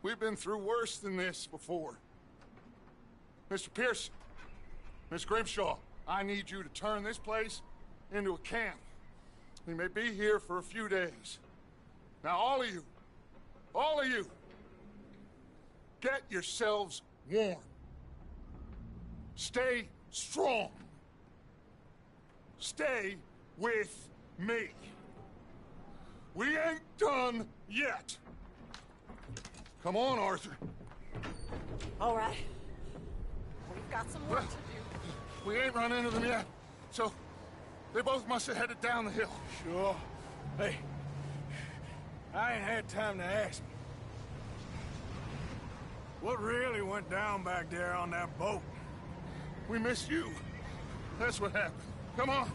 We've been through worse than this before. Mr. Pearson, Miss Grimshaw, I need you to turn this place into a camp. We may be here for a few days. Now, all of you, get yourselves warm. Stay strong. Stay with me. We ain't done yet. Come on, Arthur. All right. We've got some work to do. We ain't run into them yet, so they both must have headed down the hill. Sure. Hey, I ain't had time to ask. What really went down back there on that boat? We missed you. That's what happened. Come on.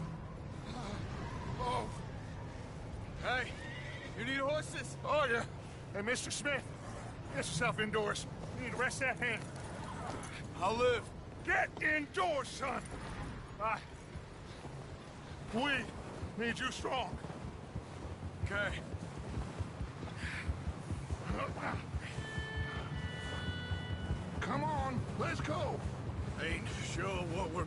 Oh. Hey, you need horses? Oh, yeah. Hey, Mr. Smith, get yourself indoors. You need to rest that hand. I'll live. Get indoors, son. We need you strong. Okay. Come on, let's go. Ain't sure what we're...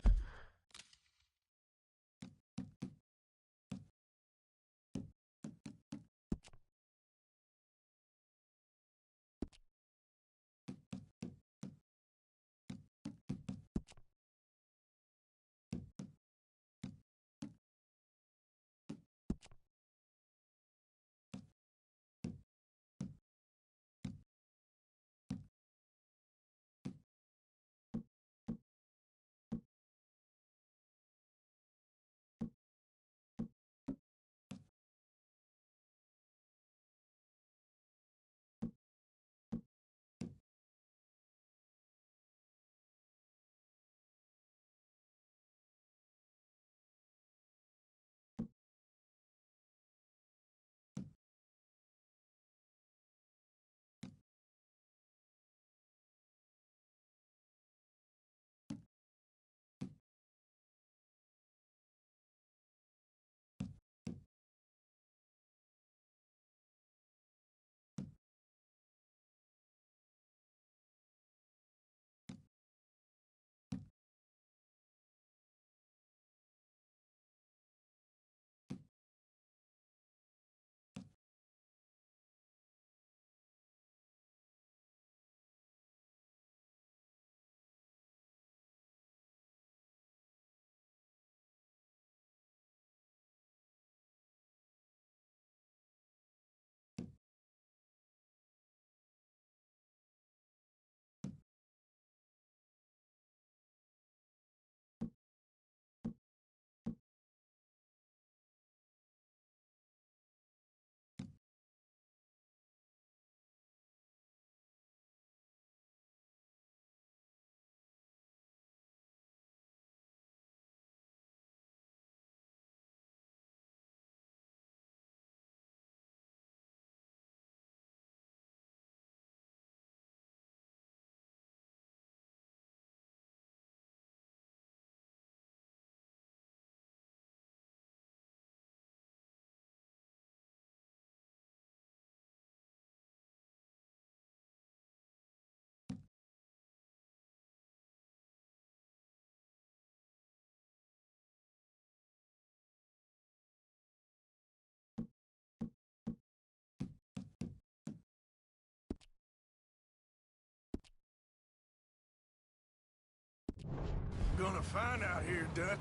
Gonna find out here, Dutch.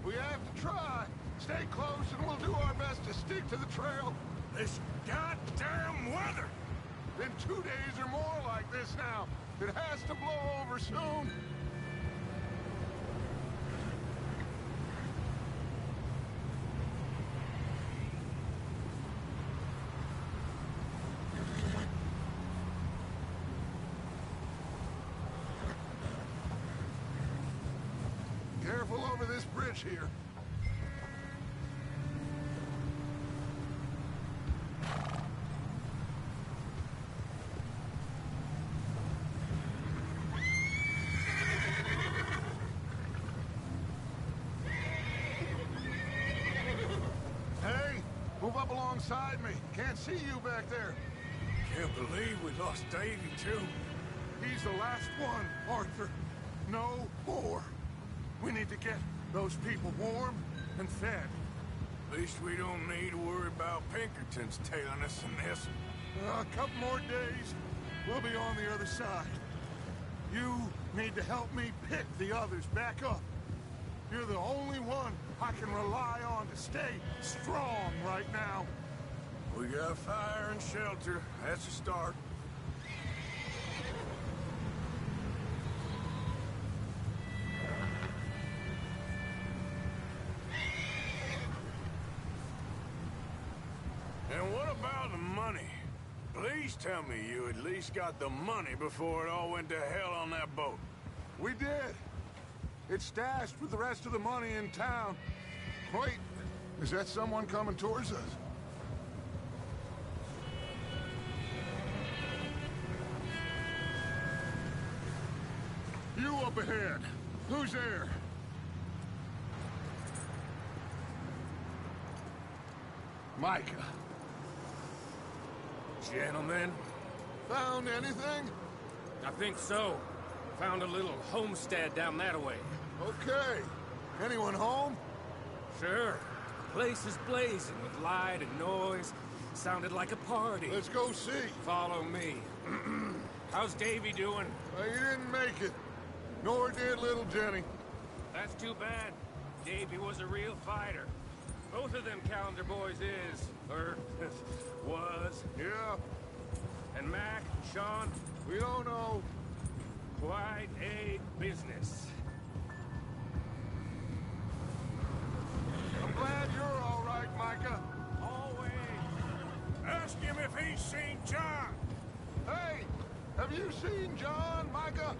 We have to try. Stay close and we'll do our best to stick to the trail. This goddamn weather! Been 2 days or more like this now. It has to blow over soon. Careful over this bridge here. Hey, move up alongside me. Can't see you back there. Can't believe we lost Davy, too. He's the last one, Arthur. No more. We need to get those people warm and fed. At least we don't need to worry about Pinkertons tailing us in this. A couple more days, we'll be on the other side. You need to help me pick the others back up. You're the only one I can rely on to stay strong right now. We got fire and shelter. That's a start. And what about the money? Please tell me you at least got the money before it all went to hell on that boat. We did. It's stashed with the rest of the money in town. Wait, is that someone coming towards us? You up ahead. Who's there? Micah. Gentlemen, Found anything? I think so. Found a little homestead down that way. Okay. Anyone home? Sure. Place is blazing with light and noise. Sounded like a party. Let's go see. Follow me. How's Davy doing? He didn't make it. Nor did little Jenny. That's too bad. Davy was a real fighter. Both of them Calendar boys is, or was. Yeah, And Mac, Sean, we don't know. quite a business. I'm glad you're all right, Micah. Always. Ask him if he's seen John. Hey, have you seen John, Micah?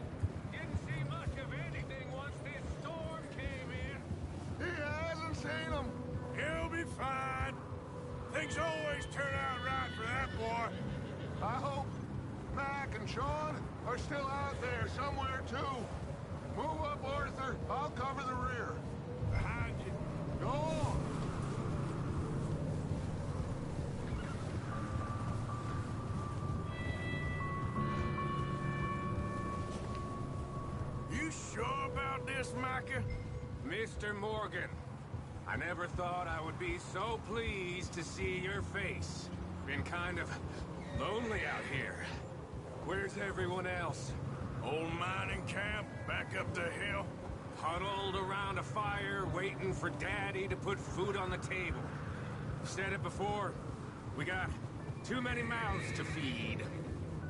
Didn't see much of anything once this storm came in. He hasn't seen him. He'll be fine. Things always turn out right for that boy. I hope Mac and Sean are still out there somewhere, too. Move up, Arthur. I'll cover the rear. Behind you. Go on. You sure about this, Micah? Mr. Morgan, I never thought I would be so pleased to see your face. Been kind of lonely out here. Where's everyone else? Old mining camp, back up the hill. Huddled around a fire, waiting for Daddy to put food on the table. Said it before, we got too many mouths to feed.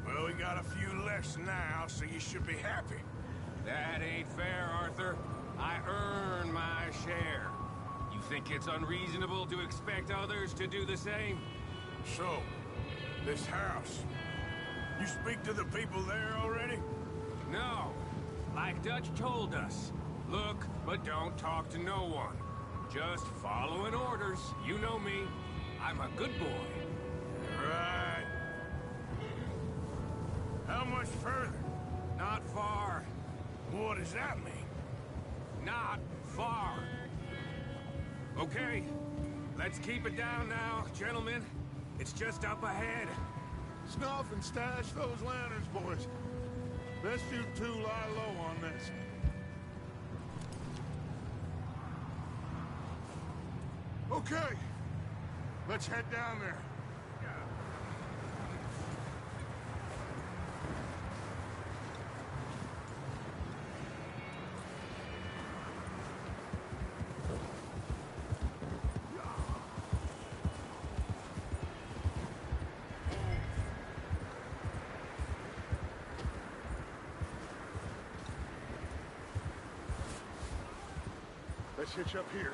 Well, we got a few less now, so you should be happy. That ain't fair, Arthur. I earn my share. You think it's unreasonable to expect others to do the same? So, this house. You speak to the people there already? No. Like Dutch told us. Look, but don't talk to no one. Just following orders. You know me. I'm a good boy. Right. How much further? Not far. What does that mean? Not far. Okay. Let's keep it down now, gentlemen. It's just up ahead. Snuff and stash those lanterns, boys. Best you two lie low on this. Okay. Let's head down there. Let's hitch up here.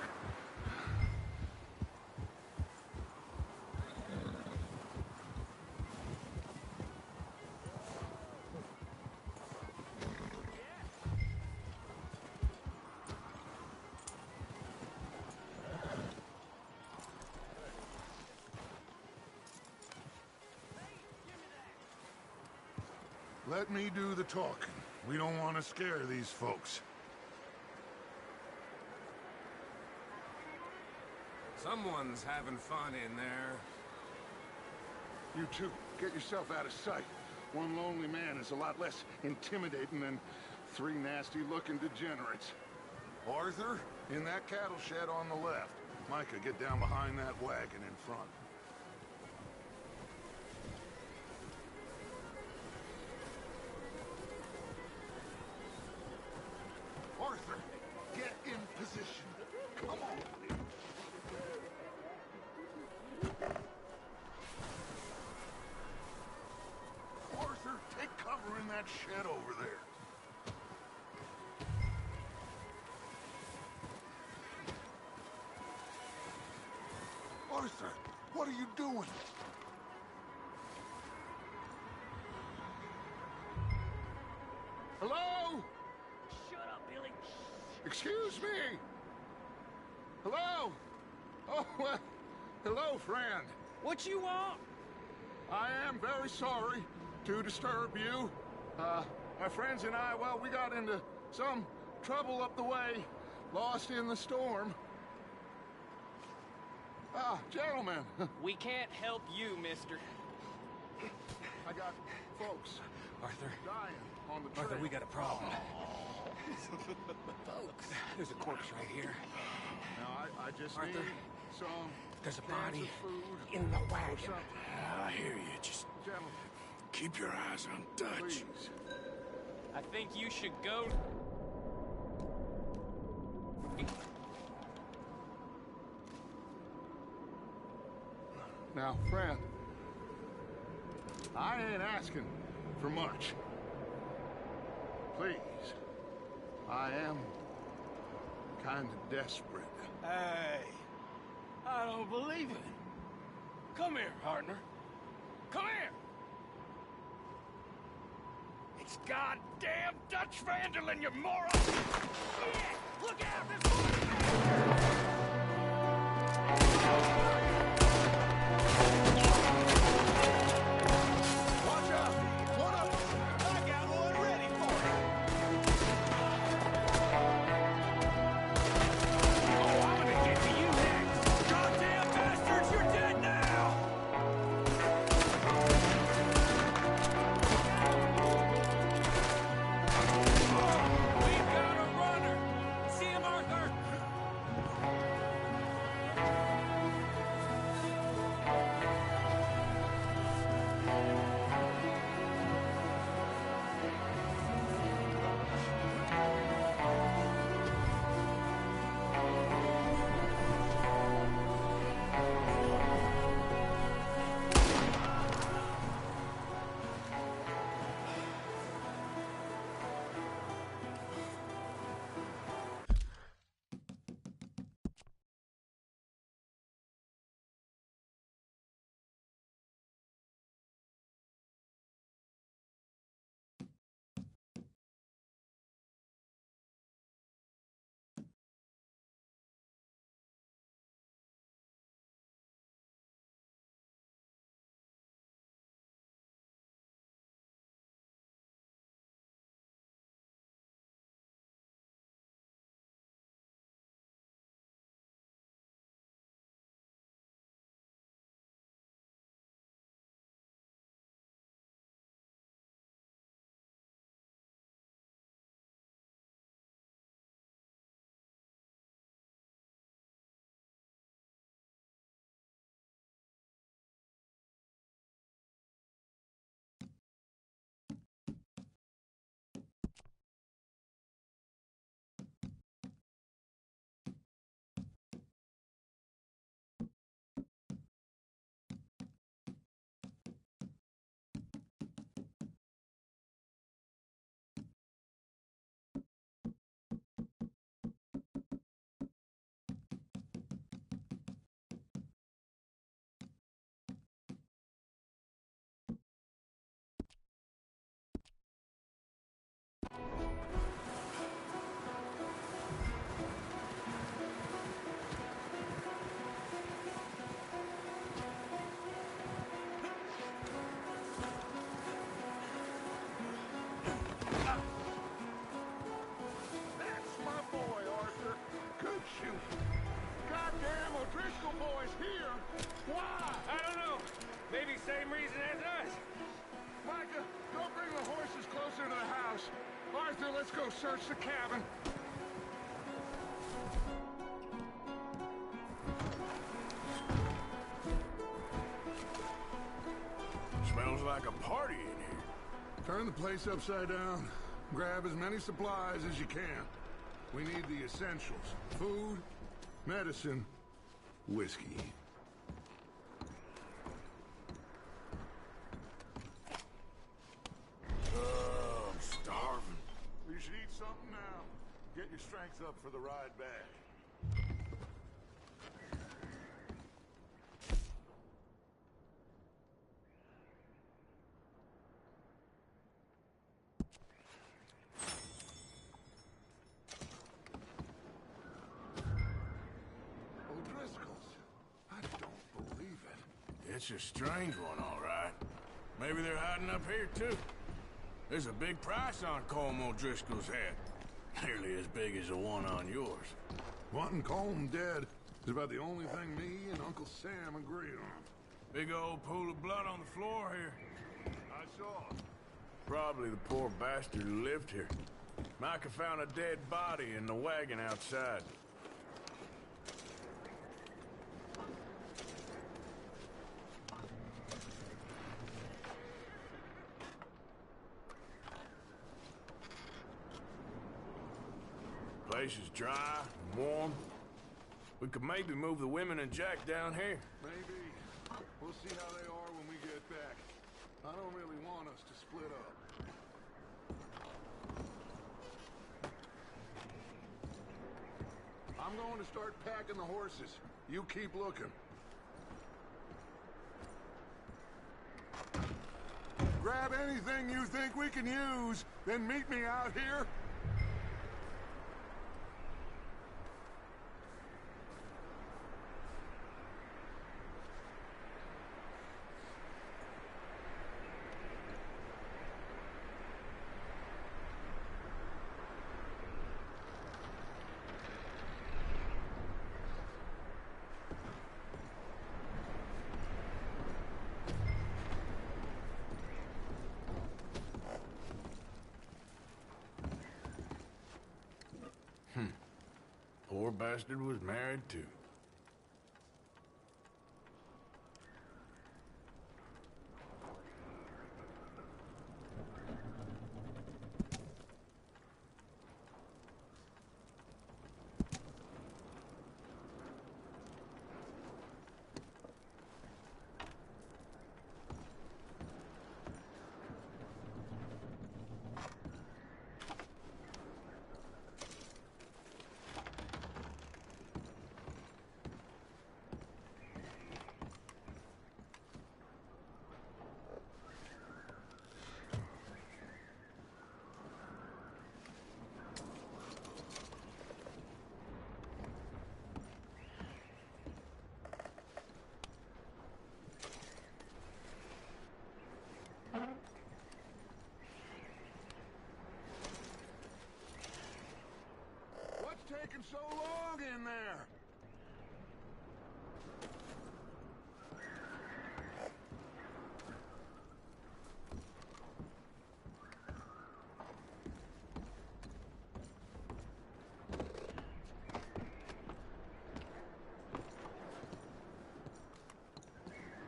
Let me do the talking. We don't want to scare these folks. Someone's having fun in there. You two, get yourself out of sight. One lonely man is a lot less intimidating than 3 nasty-looking degenerates. Arthur, in that cattle shed on the left. Micah, get down behind that wagon in front. Arthur, get in position. Come on. Arthur, take cover in that shed over there. Arthur, what are you doing? Hello? Shut up, Billy. Excuse me? Hello? Oh, well, hello, friend. What you want? I am very sorry to disturb you. My friends and I, well, we got into some trouble up the way, lost in the storm. Ah, gentlemen. We can't help you, mister. I got folks Arthur, dying on the trail. Arthur, we got a problem. Folks, there's a corpse right here. Now, I just Arthur, need some there's a cans body of food in the or wagon. something. I hear you. Just Gentlemen, keep your eyes on Dutch. please. I think you should go. Now, friend, I ain't asking for much. Please, I am kind of desperate. Hey, I don't believe it. Come here, partner. Come here. It's goddamn Dutch Vanderlyn, you moron! Shit! Look out! Watch out! One up! I got one ready for you! Oh, I'm gonna get to you next! Goddamn bastards, you're dead now! We've got a runner. See him, Arthur. Let's go search the cabin. Smells like a party in here. Turn the place upside down. Grab as many supplies as you can. We need the essentials. Food, medicine, whiskey. I'm starving. You should eat something now. Get your strength up for the ride back. O'Driscoll's. I don't believe it. It's a strange one, all right. Maybe they're hiding up here, too. There's a big price on Colm O'Driscoll's head. Nearly as big as the one on yours. Wanting Colm dead is about the only thing me and Uncle Sam agree on. Big old pool of blood on the floor here. I saw. Probably the poor bastard who lived here. Micah found a dead body in the wagon outside. Place is dry and warm. We could maybe move the women and Jack down here. Maybe. We'll see how they are when we get back. I don't really want us to split up. I'm going to start packing the horses. You keep looking. Grab anything you think we can use, then meet me out here. Poor bastard was married too. What's taking so long in there?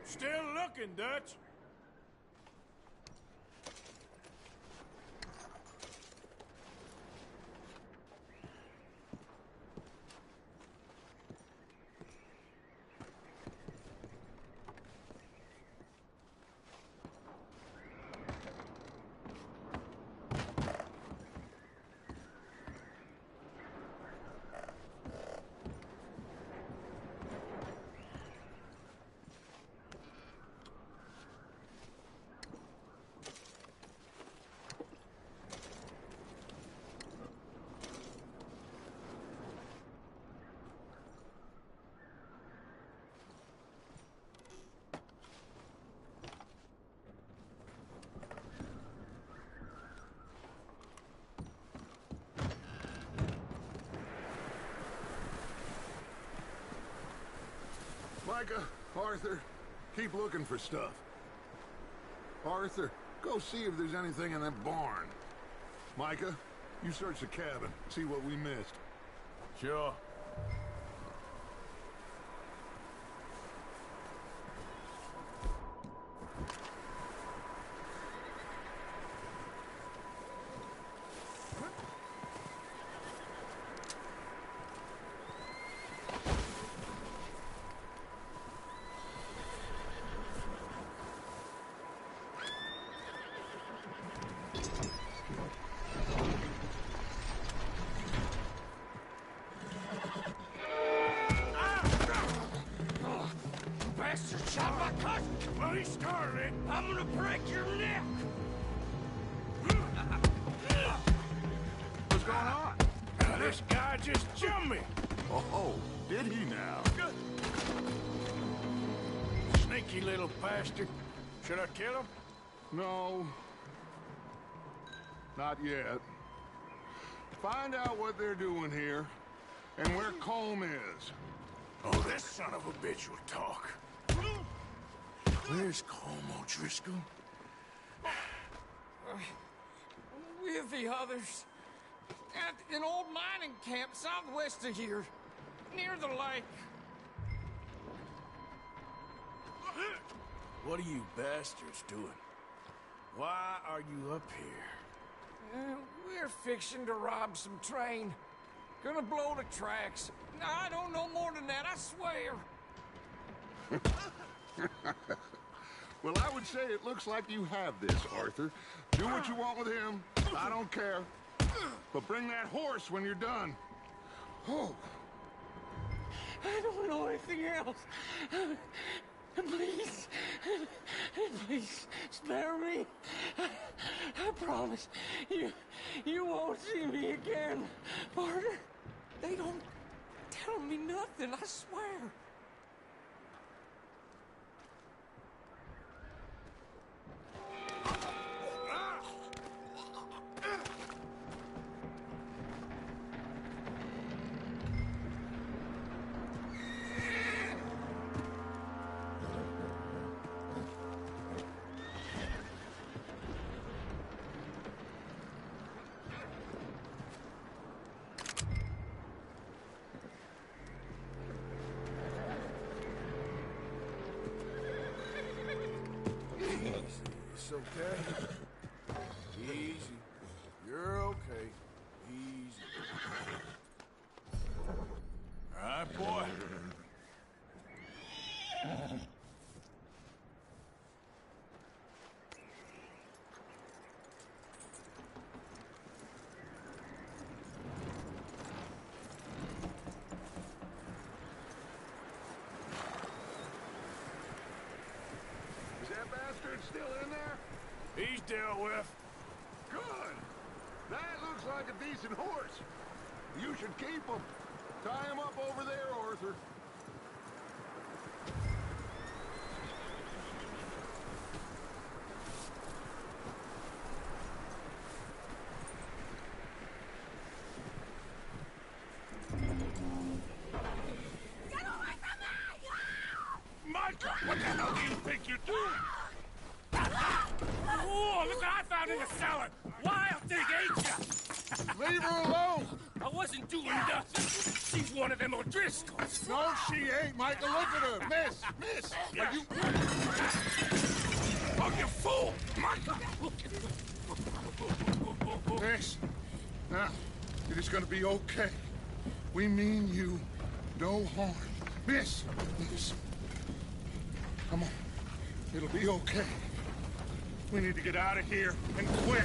Still looking, Dutch. Micah, Arthur, keep looking for stuff. Arthur, go see if there's anything in that barn. Micah, You search the cabin, see what we missed. Sure. Bastard shot my cousin! Well, he started it. I'm gonna break your neck! What's going on? This guy just jumped me. Oh, did he now? Sneaky little bastard. Should I kill him? No. Not yet. Find out what they're doing here, and where Colm is. Oh, this son of a bitch will talk. Where's Colm O'Driscoll? With the others. At an old mining camp southwest of here. Near the lake. What are you bastards doing? Why are you up here? We're fixing to rob some train. Gonna blow the tracks. I don't know more than that, I swear. Well, I would say it looks like you have this, Arthur. Do what you want with him. I don't care. But bring that horse when you're done. Oh. I don't know anything else. Please, please spare me. I promise you won't see me again, partner. They don't tell me nothing, I swear. It's okay. Easy. You're okay. Easy. All right, boy. Is that bastard still in there? He's dealt with. Good. That looks like a decent horse. You should keep him. Tie him up over there, Arthur. Micah, what the hell do you think you're doing? Oh, look what I found in the cellar! Wild thing, ain't ya? Leave her alone! I wasn't doing nothing. She's one of them O'Driscolls. No, she ain't, Micah. Look at her. Miss. Are you... Oh, you fool! Micah! Miss. Now, it is gonna be okay. We mean you no harm. Miss. Come on. It'll be okay. We need to get out of here, and quick.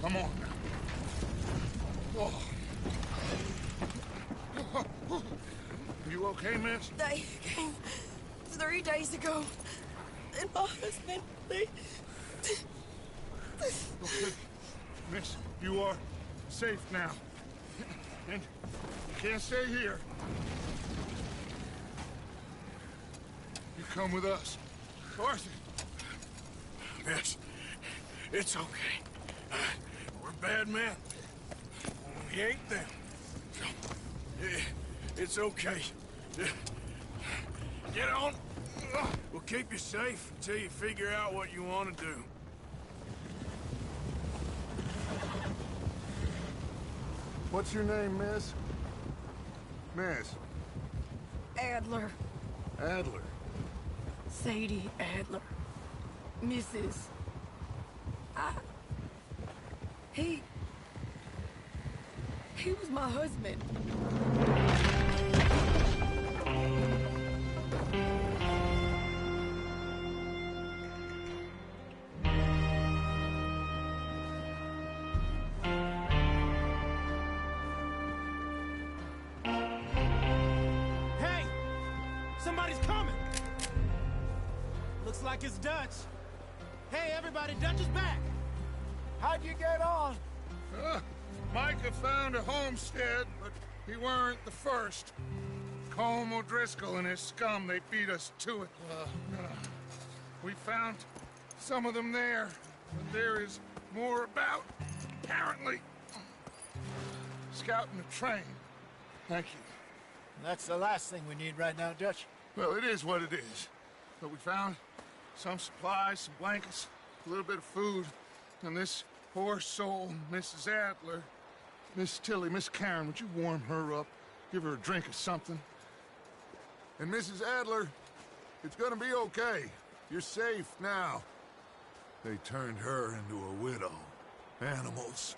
Come on now. Oh. You okay, miss? They came 3 days ago. And my husband, they... Okay. Miss, you are safe now. And you can't stay here. You come with us. Arthur. Miss, it's okay. We're bad men. We ain't them. So, it's okay. Get on. We'll keep you safe until you figure out what you want to do. What's your name, miss? Miss Adler. Adler. Sadie Adler. Mrs. He was my husband. Hey! Somebody's coming! Looks like it's Dutch. Hey, everybody, Dutch is back! How'd you get on? Micah found a homestead, but he weren't the first. Colm O'Driscoll and his scum, they beat us to it. We found some of them there, and there is more about, apparently. Scouting the train. Thank you. That's the last thing we need right now, Dutch. Well, it is what it is. But we found some supplies, some blankets, a little bit of food, and this poor soul, Mrs. Adler, Miss Tilly, Miss Karen, would you warm her up? Give her a drink or something? And Mrs. Adler, it's gonna be okay. You're safe now. They turned her into a widow. Animals.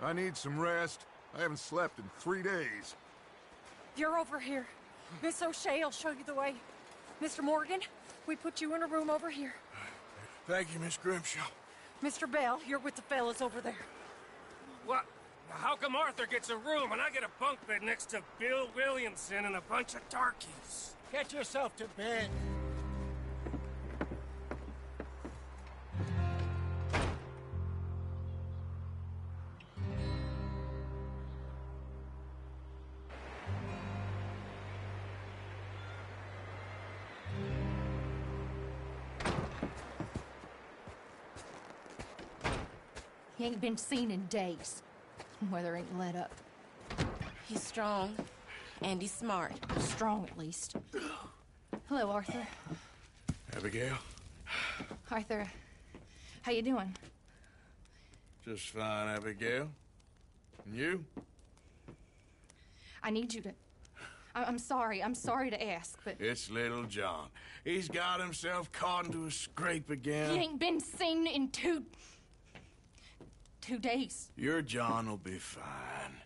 I need some rest. I haven't slept in 3 days. You're over here. Miss O'Shea will show you the way. Mr. Morgan, we put you in a room over here. Thank you, Miss Grimshaw. Mr. Bell, you're with the fellas over there. What? How come Arthur gets a room and I get a bunk bed next to Bill Williamson and a bunch of darkies? Get yourself to bed. He ain't been seen in days. Weather ain't let up. He's strong, and he's smart. Strong, at least. Hello, Arthur. Abigail? Arthur, how you doing? Just fine, Abigail. And you? I need you to... I'm sorry to ask, but... It's little John. He's got himself caught into a scrape again. He ain't been seen in two days. Your John will be fine.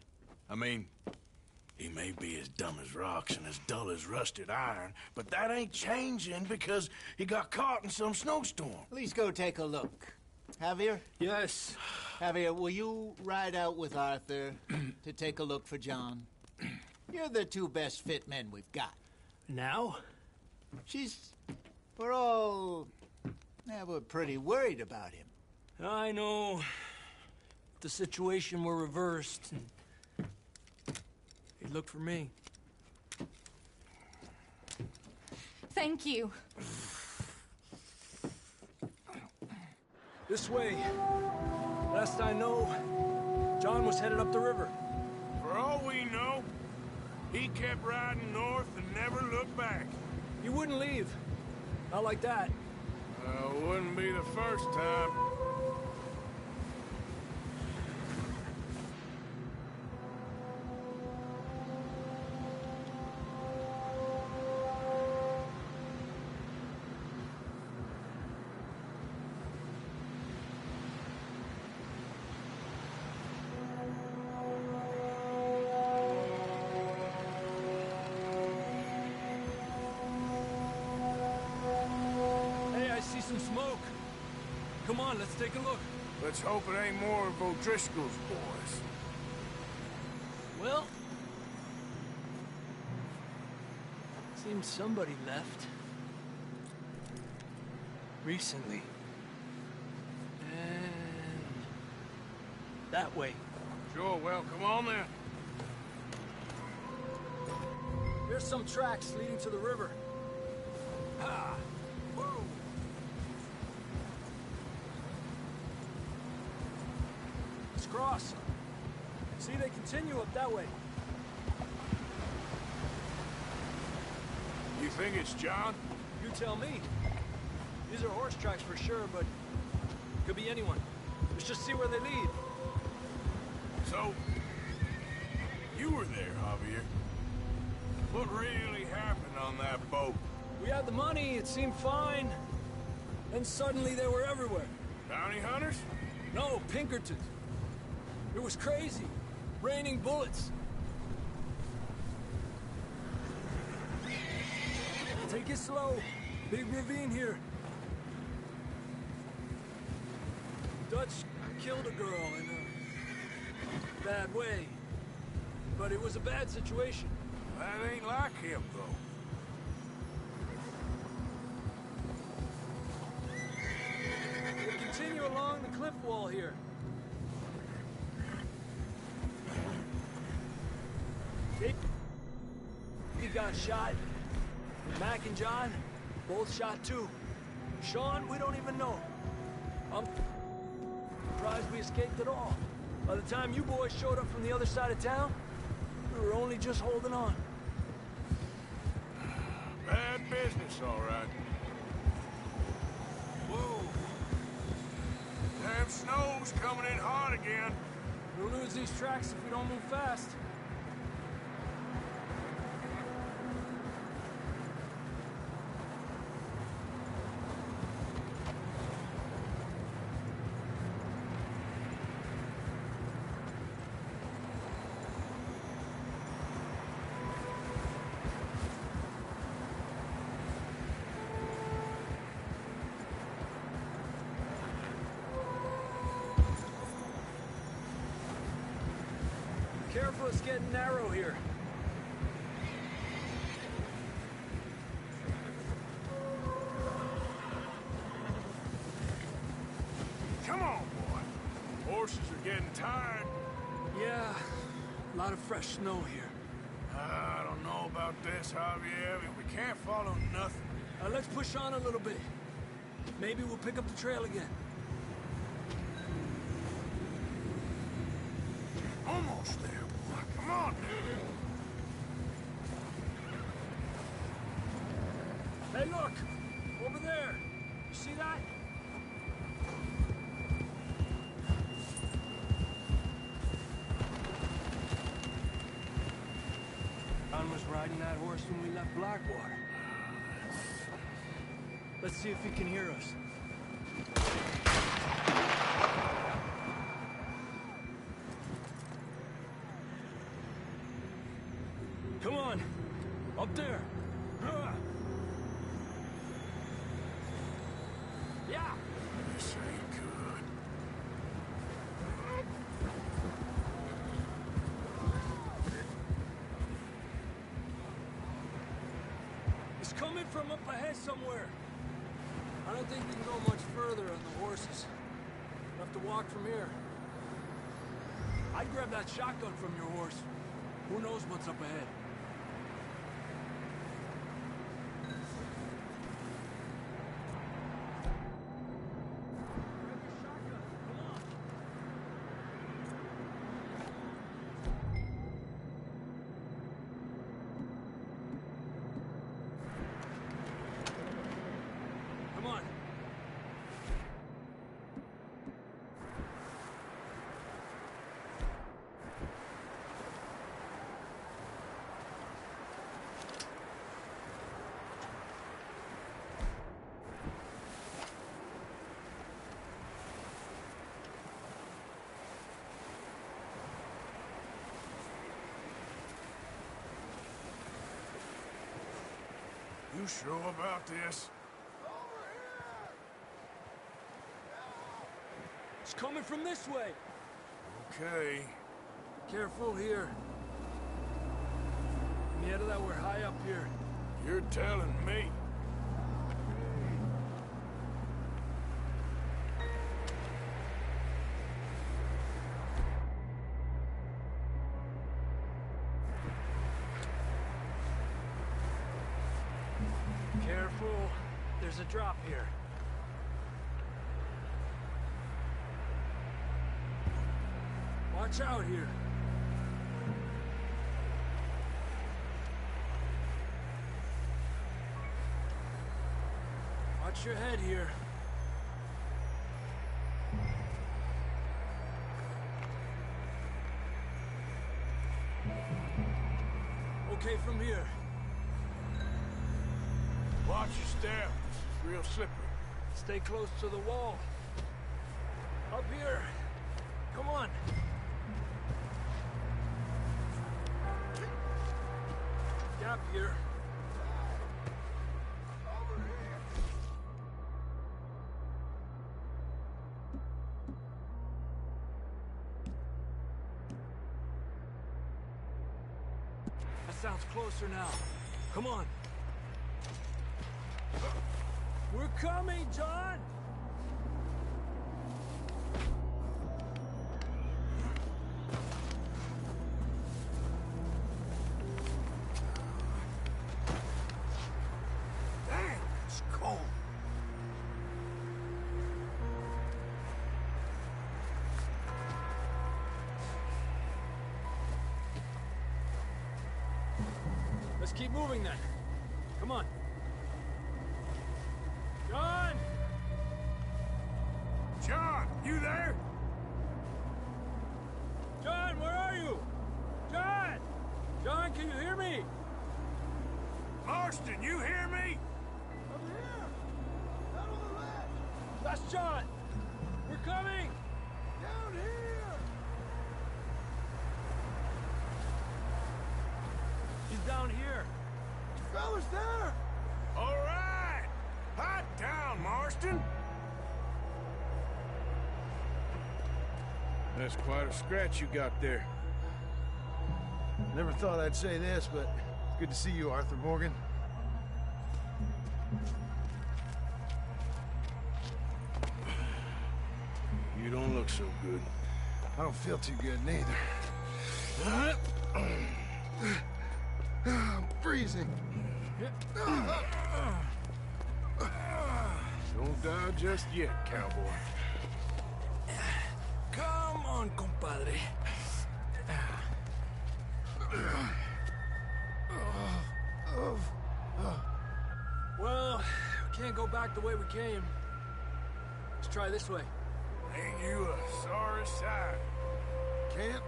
I mean, he may be as dumb as rocks and as dull as rusted iron, but that ain't changing because he got caught in some snowstorm. Please go take a look. Javier? Yes. Javier, will you ride out with Arthur to take a look for John? You're the two best fit men we've got. Now? We're pretty worried about him. I know. The situation were reversed. He looked for me. Thank you. This way. Last I know, John was headed up the river. For all we know, he kept riding north and never looked back. He wouldn't leave. Not like that. Wouldn't be the first time. Some smoke. Come on, let's take a look. Let's hope it ain't more of O'Driscoll's boys. Well, seems somebody left. Recently. And that way. Sure, well, come on then. There's some tracks leading to the river. Ha! Woo! Let's cross. See, they continue up that way. You think it's John? You tell me. These are horse tracks for sure, but could be anyone. Let's just see where they lead. So, You were there, Javier. What really happened on that boat? We had the money, it seemed fine. Then suddenly they were everywhere. Bounty hunters? No, Pinkertons. It was crazy. Raining bullets. Take it slow. Big ravine here. Dutch killed a girl in a bad way. But it was a bad situation. That ain't like him, though. We'll continue along the cliff wall here. He got shot. Mac and John, both shot too. Sean, we don't even know. I'm surprised we escaped at all. By the time you boys showed up from the other side of town, we were only just holding on. Bad business, all right. Whoa. Damn snow's coming in hard again. We'll lose these tracks if we don't move fast. Careful, it's getting narrow here. Come on, boy. Horses are getting tired. Yeah, a lot of fresh snow here. I don't know about this, Javier. We can't follow nothing. Let's push on a little bit. Maybe we'll pick up the trail again. Almost there, boy. Come on, dude. Hey, look! Over there! You see that? John was riding that horse when we left Blackwater. Let's see if he can hear us. Come on! Up there! Yeah! This ain't good. It's coming from up ahead somewhere. I don't think we can go much further on the horses. We'll have to walk from here. I'd grab that shotgun from your horse. Who knows what's up ahead? You sure about this? It's coming from this way. Okay. Careful here. Yeah, that we're high up here. You're telling me. Careful. There's a drop here. Watch out here. Watch your head here. okay from here. Watch your step. It's real slippery. Stay close to the wall. Up here. Come on. Gap here. That sounds closer now. Come on. We're coming, John! Damn, it's cold. Let's keep moving then. Come on. John! John, you there? John, where are you? John! John, can you hear me? Marston, you hear me? I'm here! Down on the ledge! That's John! We're coming! Down here! He's down here! The fella's there! All right. Hot down, Marston. That's quite a scratch you got there. Never thought I'd say this, but it's good to see you, Arthur Morgan. You don't look so good. I don't feel too good, neither. I'm freezing. Don't die just yet, cowboy. Come on, compadre. Well, we can't go back the way we came. Let's try this way. Ain't you a sorry sight? Can't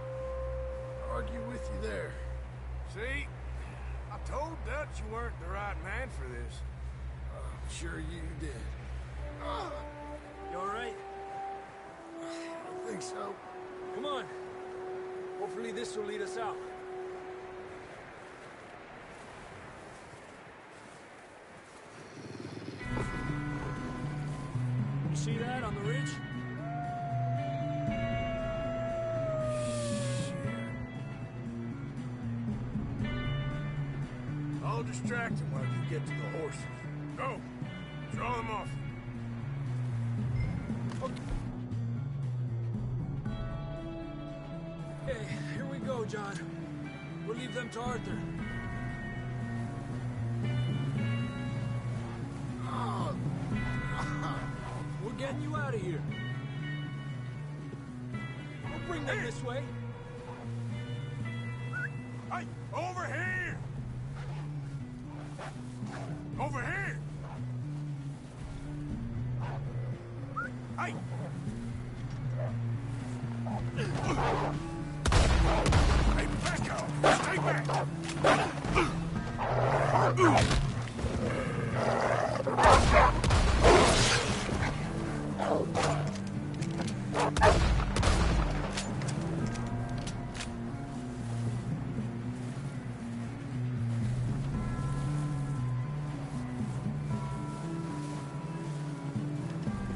argue with you there. See? I told Dutch you weren't the right man for this. I'm sure you did. You all right? I think so. Come on. Hopefully this will lead us out. You see that on the ridge? I'll distract him while you get to the horses. Go! Draw them off. Okay, here we go, John. We'll leave them to Arthur. We're getting you out of here. We'll bring them this way. Hey, over here! Over here! Hey! Hey, back off! Stay back!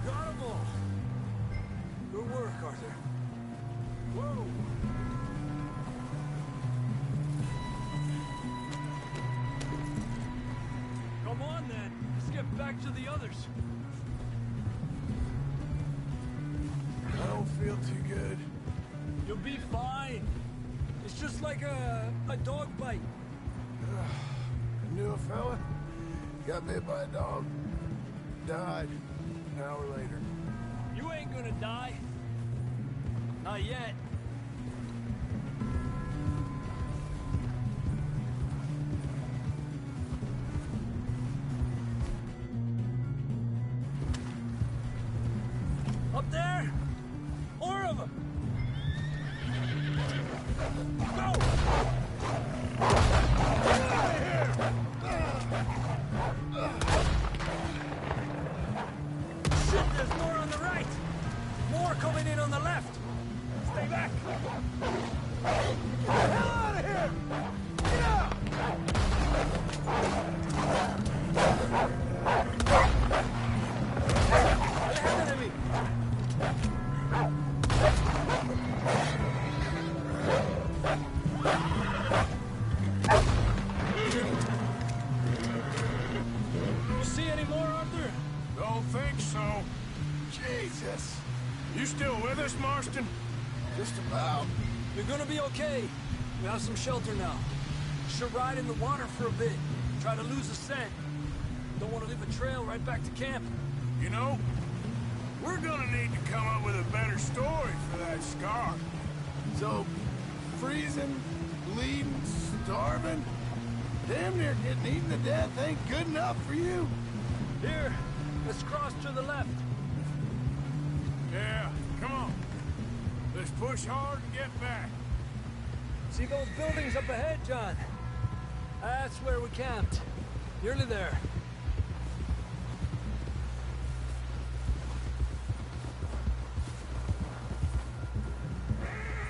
Got 'em all. Good work, Arthur. Whoa! Come on, then. Let's get back to the others. I don't feel too good. You'll be fine. It's just like a dog bite. I knew a fella. Got bit by a dog. Died an hour later. You ain't gonna die. Not yet. Up there! More of them! Go! You still with us, Marston? Just about. You're gonna be okay. We have some shelter now. Should ride in the water for a bit. Try to lose the scent. Don't want to leave a trail right back to camp. You know, we're gonna need to come up with a better story for that scar. So, freezing, bleeding, starving, damn near getting eaten to death ain't good enough for you. Here, let's cross to the left. Yeah, come on. Let's push hard and get back. See those buildings up ahead, John? That's where we camped. Nearly there.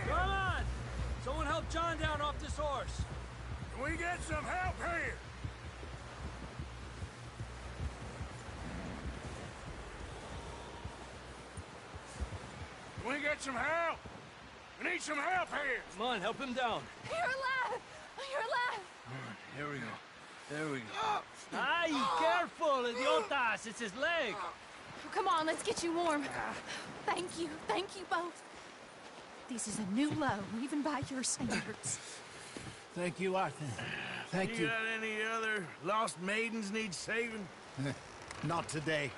Come on! Someone help John down off this horse. Can we get some help here? Can we get some help? We need some help here. Come on, help him down. You're alive! You're alive! Here we go. There we go. Ay, careful, idiotas! It's his leg! Come on, let's get you warm. Thank you both. This is a new low, even by your standards. Thank you, Arthur. Thank you. Got any other lost maidens need saving? Not today.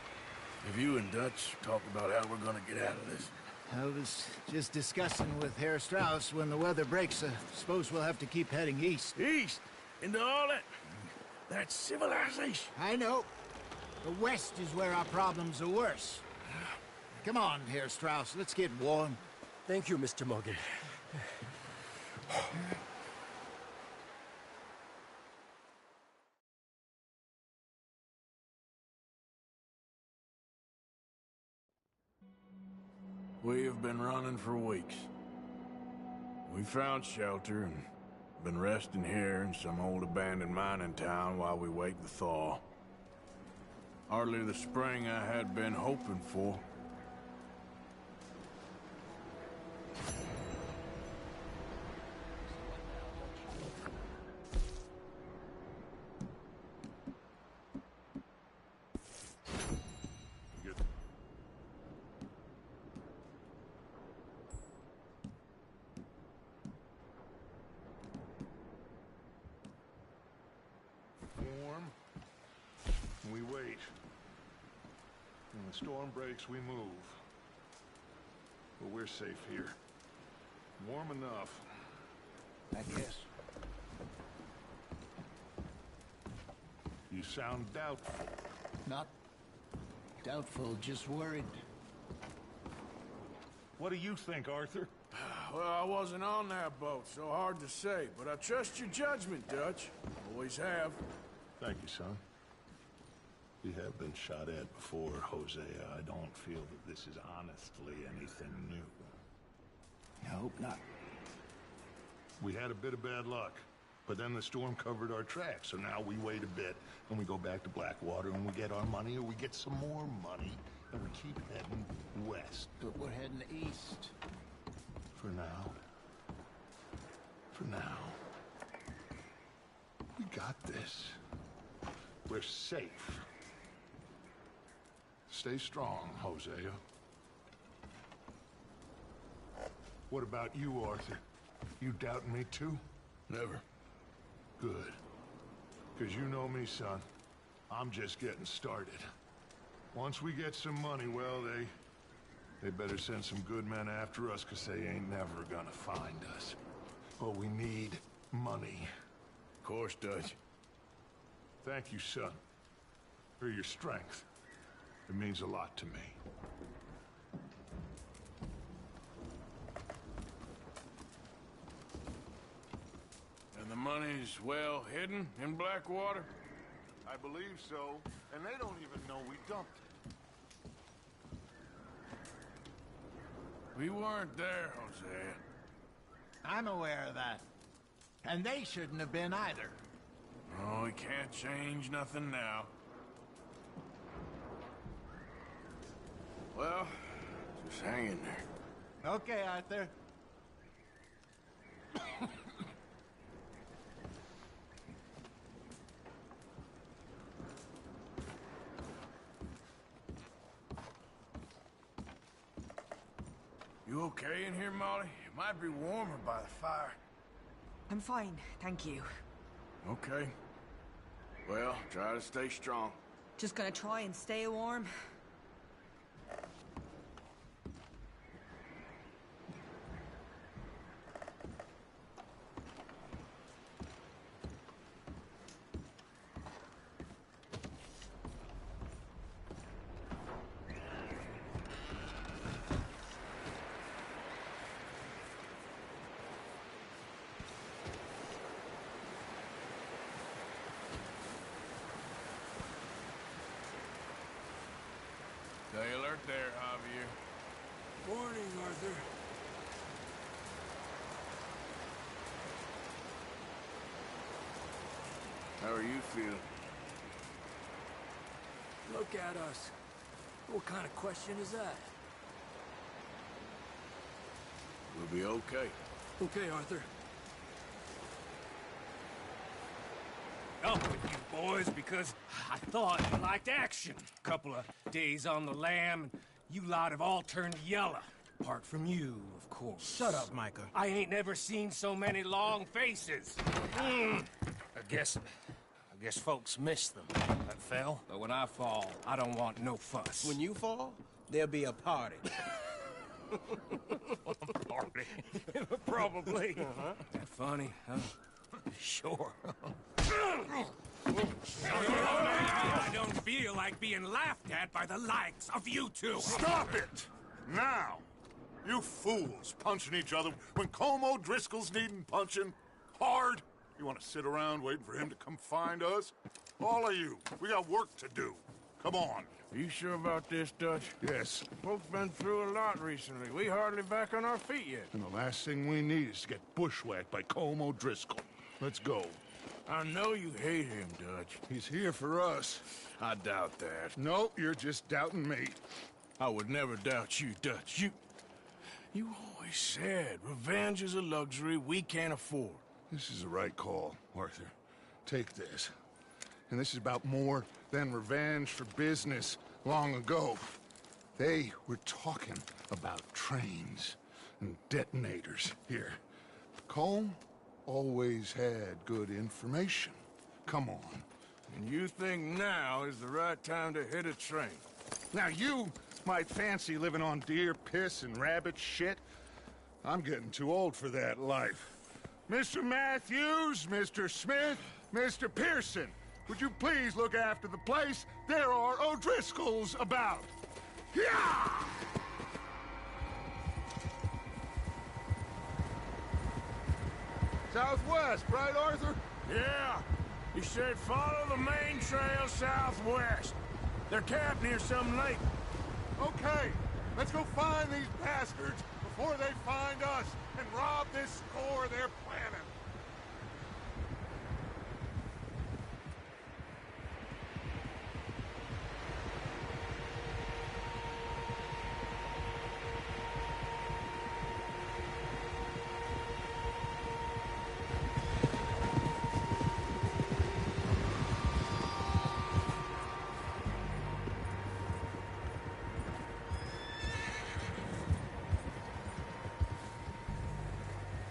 Have you and Dutch talked about how we're gonna get out of this? I was just discussing with Herr Strauss when the weather breaks. Suppose we'll have to keep heading east. East? Into all that civilization? I know. The west is where our problems are worse. Come on, Herr Strauss. Let's get warm. Thank you, Mr. Morgan. We have been running for weeks. We found shelter and been resting here in some old abandoned mining town while we wait the thaw. Hardly the spring I had been hoping for. Warm. We wait. When the storm breaks, we move. But we're safe here. Warm enough. I guess. You sound doubtful. Not doubtful, just worried. What do you think, Arthur? Well, I wasn't on that boat, so hard to say, but I trust your judgment, Dutch. Always have. Thank you, son. We have been shot at before, Hosea. I don't feel that this is honestly anything new. I hope not. We had a bit of bad luck, but then the storm covered our tracks, so now we wait a bit, and we go back to Blackwater, and we get our money, or we get some more money, and we keep heading west. But we're heading east. For now. For now. We got this. We're safe. Stay strong, Hosea. What about you, Arthur? You doubting me too? Never. Good. Because you know me, son. I'm just getting started. Once we get some money, well, they better send some good men after us, because they ain't never gonna find us. But we need money. Of course, Dutch. Thank you, son, for your strength. It means a lot to me. And the money's well hidden in Blackwater? I believe so, and they don't even know we dumped it. We weren't there, Hosea. I'm aware of that. And they shouldn't have been either. Oh, we can't change nothing now. Well, just hang in there. Okay, Arthur. You okay in here, Molly? It might be warmer by the fire. I'm fine, thank you. Okay. Well, try to stay strong. Just gonna try and stay warm. Stay alert there, Javier. Morning, Arthur. How are you feeling? Look at us. What kind of question is that? We'll be okay. Okay, Arthur. Up with you boys because I thought you liked action. Couple of days on the lam, and you lot have all turned yellow. Apart from you, of course. Shut up, Micah. I ain't never seen so many long faces. I guess folks miss them. That fell. But when I fall, I don't want no fuss. When you fall, there'll be a party. Party. Probably. That funny, huh? Sure. I don't feel like being laughed at by the likes of you two. Stop it! Now! You fools punching each other when Colm O'Driscoll's needing punching hard. You want to sit around waiting for him to come find us? All of you, we got work to do. Come on. Are you sure about this, Dutch? Yes. Folks been through a lot recently. We hardly back on our feet yet. And the last thing we need is to get bushwhacked by Colm O'Driscoll. Let's go. I know you hate him, Dutch. He's here for us. I doubt that. No, you're just doubting me. I would never doubt you, Dutch. You always said revenge is a luxury we can't afford. This is the right call, Arthur. Take this. And this is about more than revenge for business long ago. They were talking about trains and detonators here. Colm always had good information. Come on. And you think now is the right time to hit a train? Now you might fancy living on deer piss and rabbit shit. I'm getting too old for that life. Mr. Matthews, Mr. Smith, Mr. Pearson, would you please look after the place? There are O'Driscolls about. Yeah! Southwest, right, Arthur? Yeah. He said follow the main trail southwest. They're camped near some lake. Okay, let's go find these bastards before they find us and rob this score they're planning.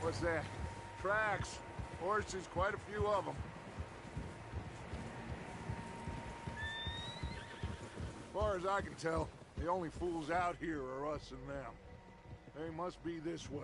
What's that? Tracks. Horses, quite a few of them. As far as I can tell, the only fools out here are us and them. They must be this way.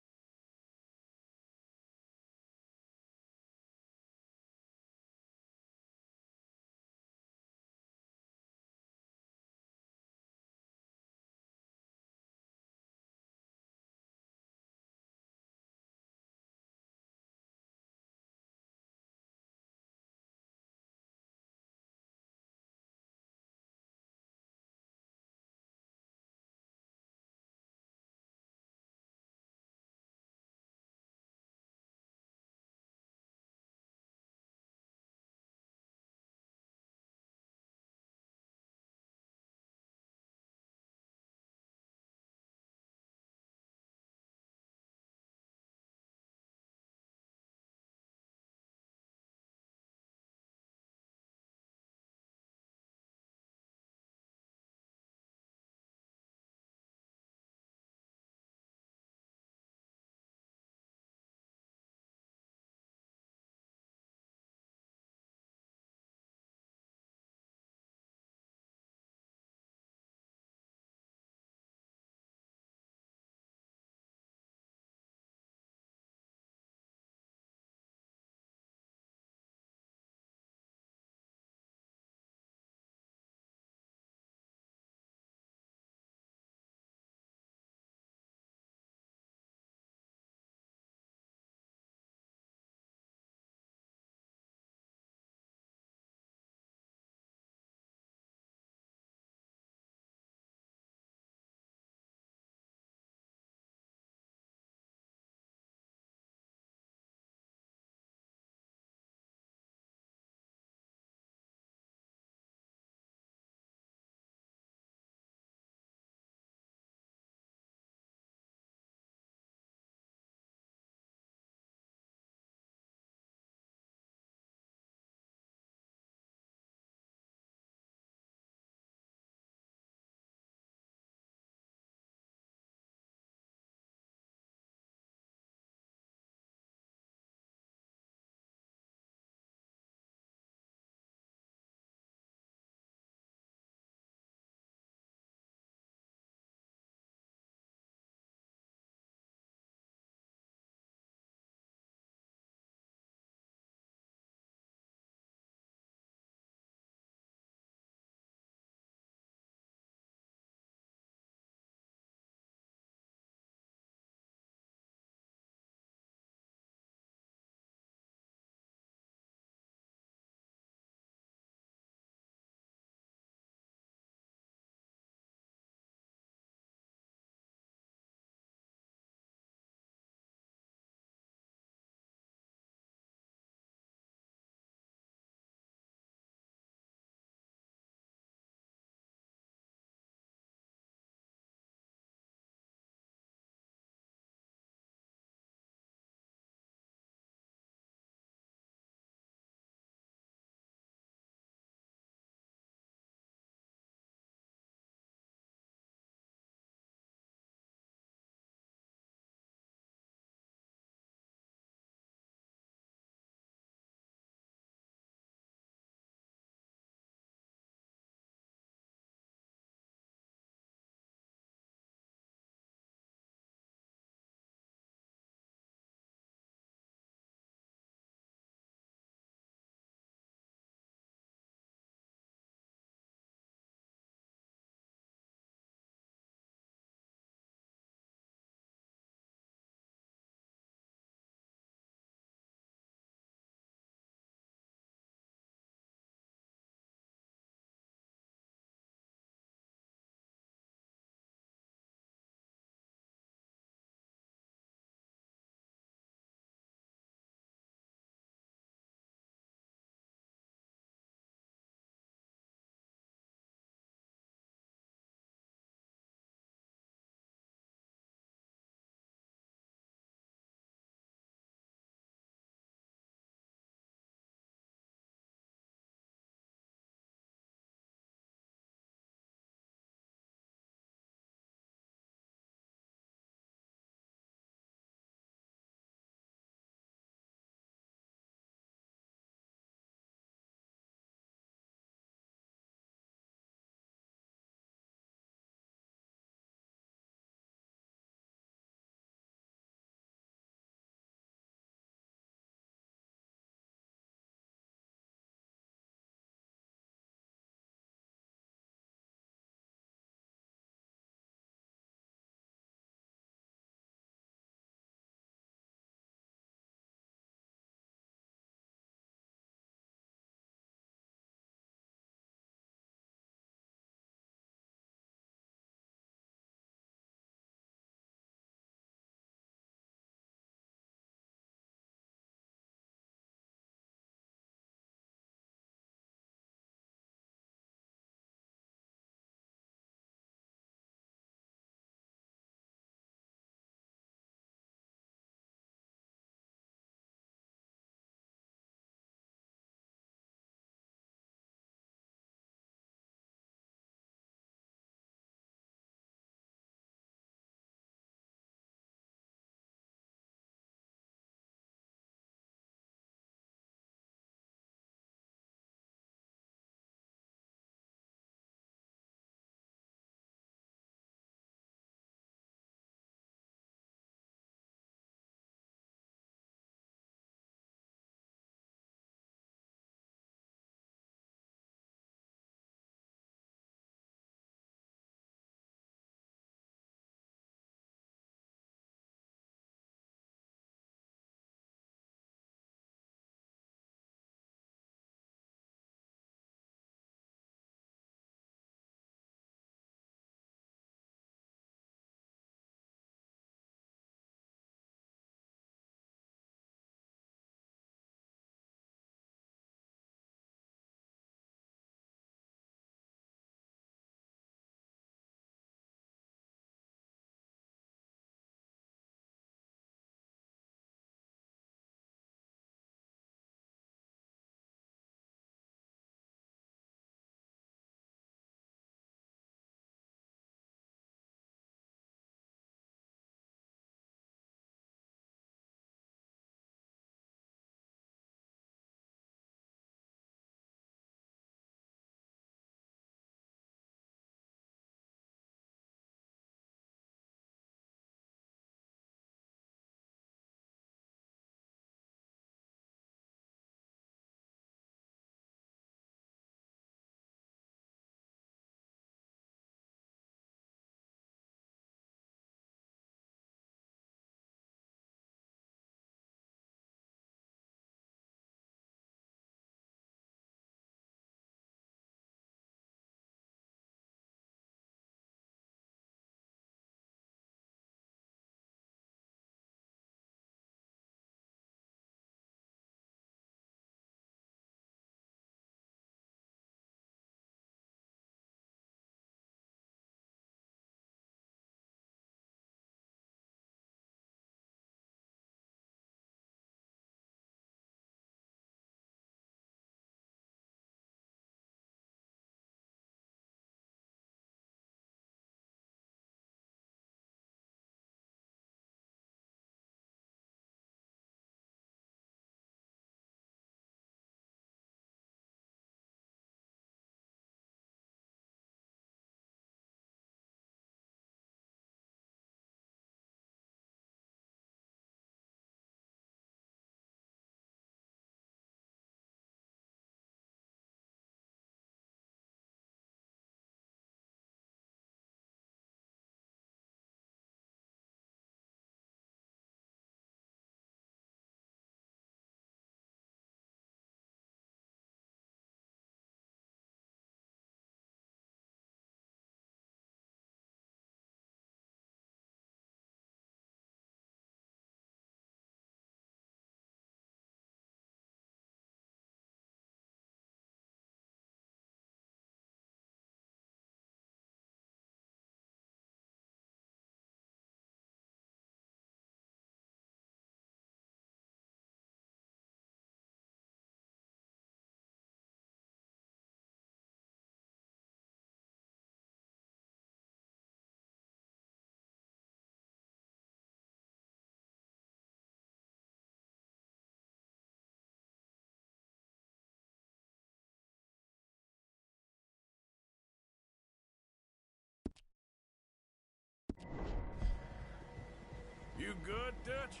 You good, Dutch?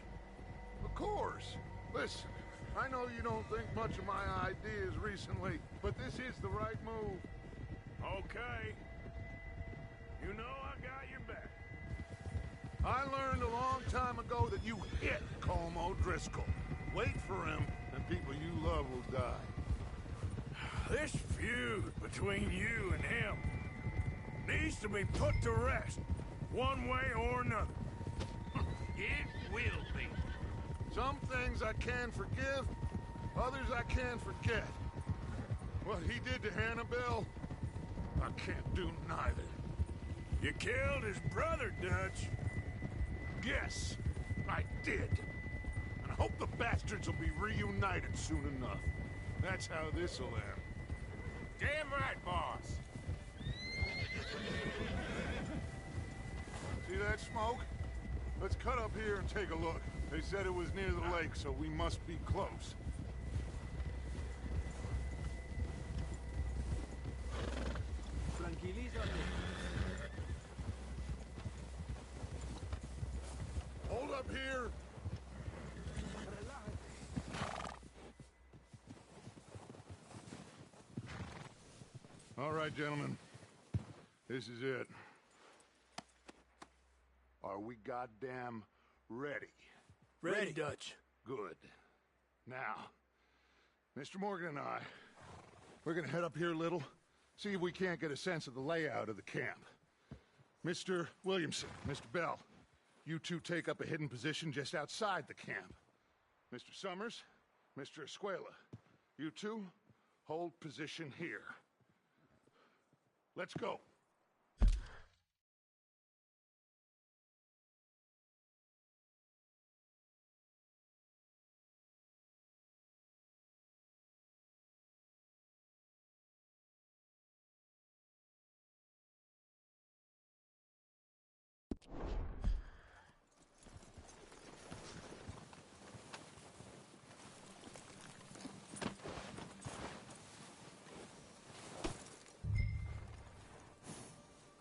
Of course. Listen, I know you don't think much of my ideas recently, but this is the right move. Okay. You know I got your back. I learned a long time ago that you hit Colm O'Driscoll. Wait for him, and people you love will die. This feud between you and him needs to be put to rest, one way or another. It will be. Some things I can forgive, others I can't forget. What he did to Annabelle, I can't do neither. You killed his brother, Dutch. Yes, I did. And I hope the bastards will be reunited soon enough. That's how this'll end. Damn right, boss. See that smoke? Let's cut up here and take a look. They said it was near the lake, so we must be close. Tranquilízate. Hold up here. All right, gentlemen. This is it. Are we goddamn ready? Ready, Dutch. Good. Now, Mr. Morgan and I, we're gonna head up here a little, see if we can't get a sense of the layout of the camp. Mr. Williamson, Mr. Bell, you two take up a hidden position just outside the camp. Mr. Summers, Mr. Escuela, you two hold position here. Let's go.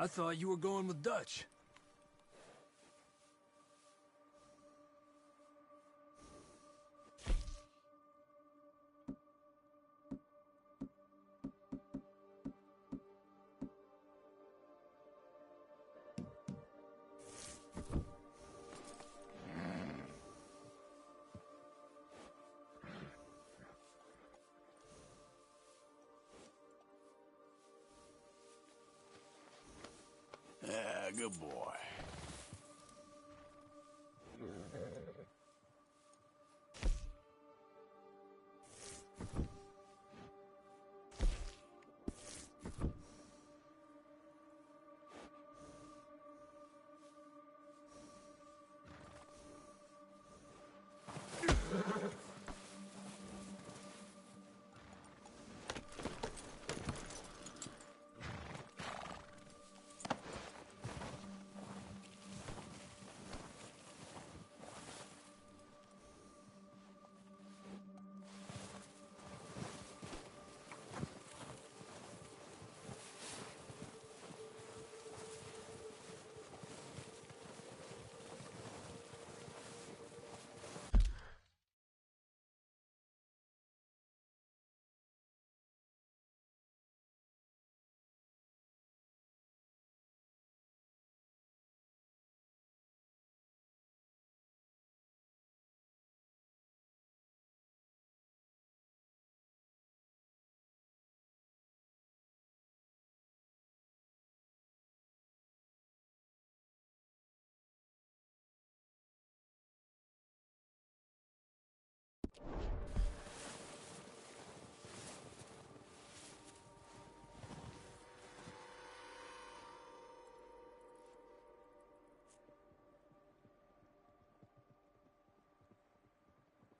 I thought you were going with Dutch. Yeah, good boy.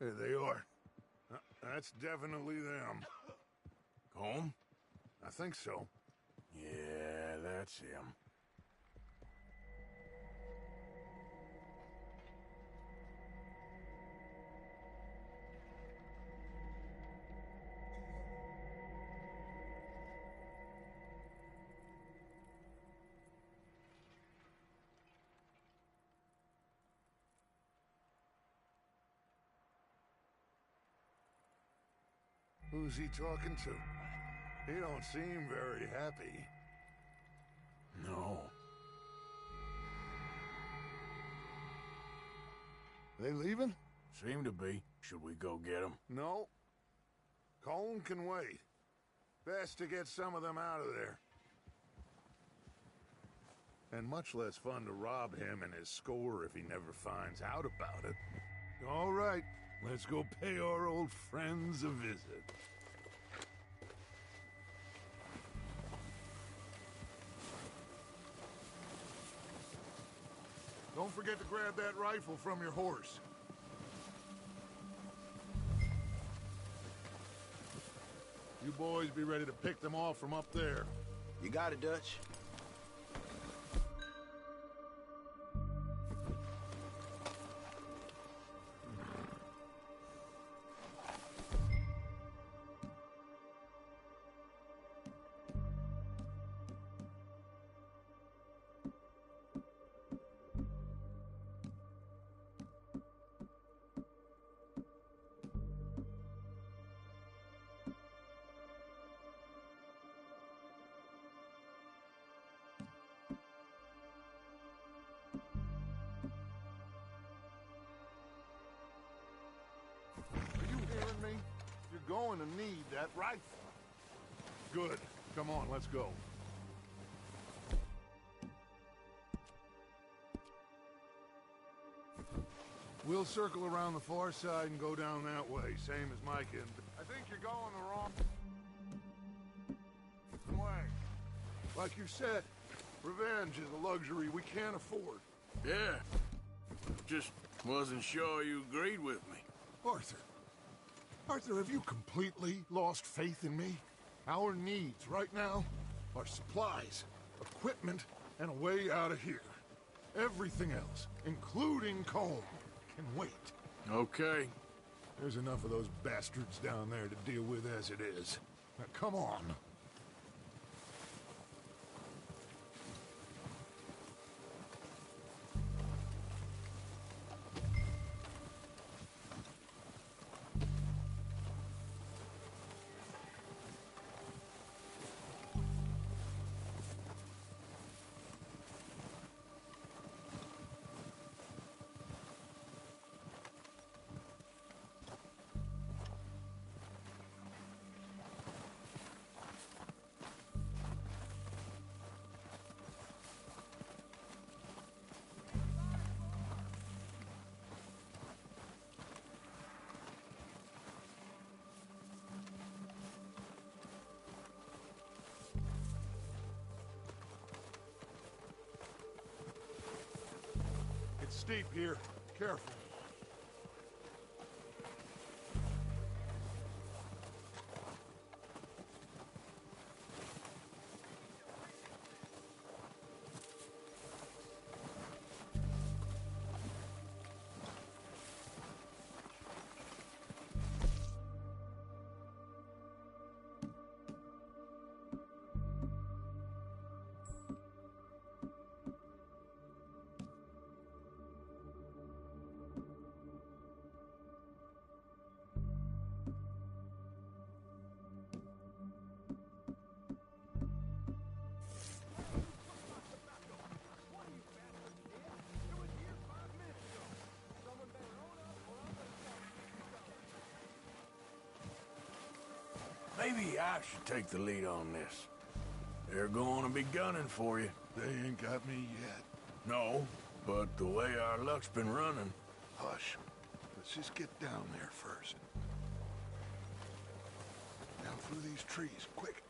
There they are. That's definitely them. Home? I think so. Yeah, that's him. Who's he talking to? He don't seem very happy. No. They leaving? Seem to be. Should we go get them? No. Colm can wait. Best to get some of them out of there. And much less fun to rob him and his score if he never finds out about it. All right, let's go pay our old friends a visit. Don't forget to grab that rifle from your horse. You boys be ready to pick them off from up there. You got it, Dutch. Me? You're going to need that rifle. Good. Come on, let's go. We'll circle around the far side and go down that way, same as Mike and... I think you're going the wrong way. Like you said, revenge is a luxury we can't afford. Yeah. Just wasn't sure you agreed with me. Arthur. Arthur, have you completely lost faith in me? Our needs right now are supplies, equipment, and a way out of here. Everything else, including Colm, can wait. Okay. There's enough of those bastards down there to deal with as it is. Now, come on. It's steep here. Careful. Maybe I should take the lead on this. They're going to be gunning for you. They ain't got me yet. No, but the way our luck's been running... Hush. Let's just get down there first. Down through these trees, quick.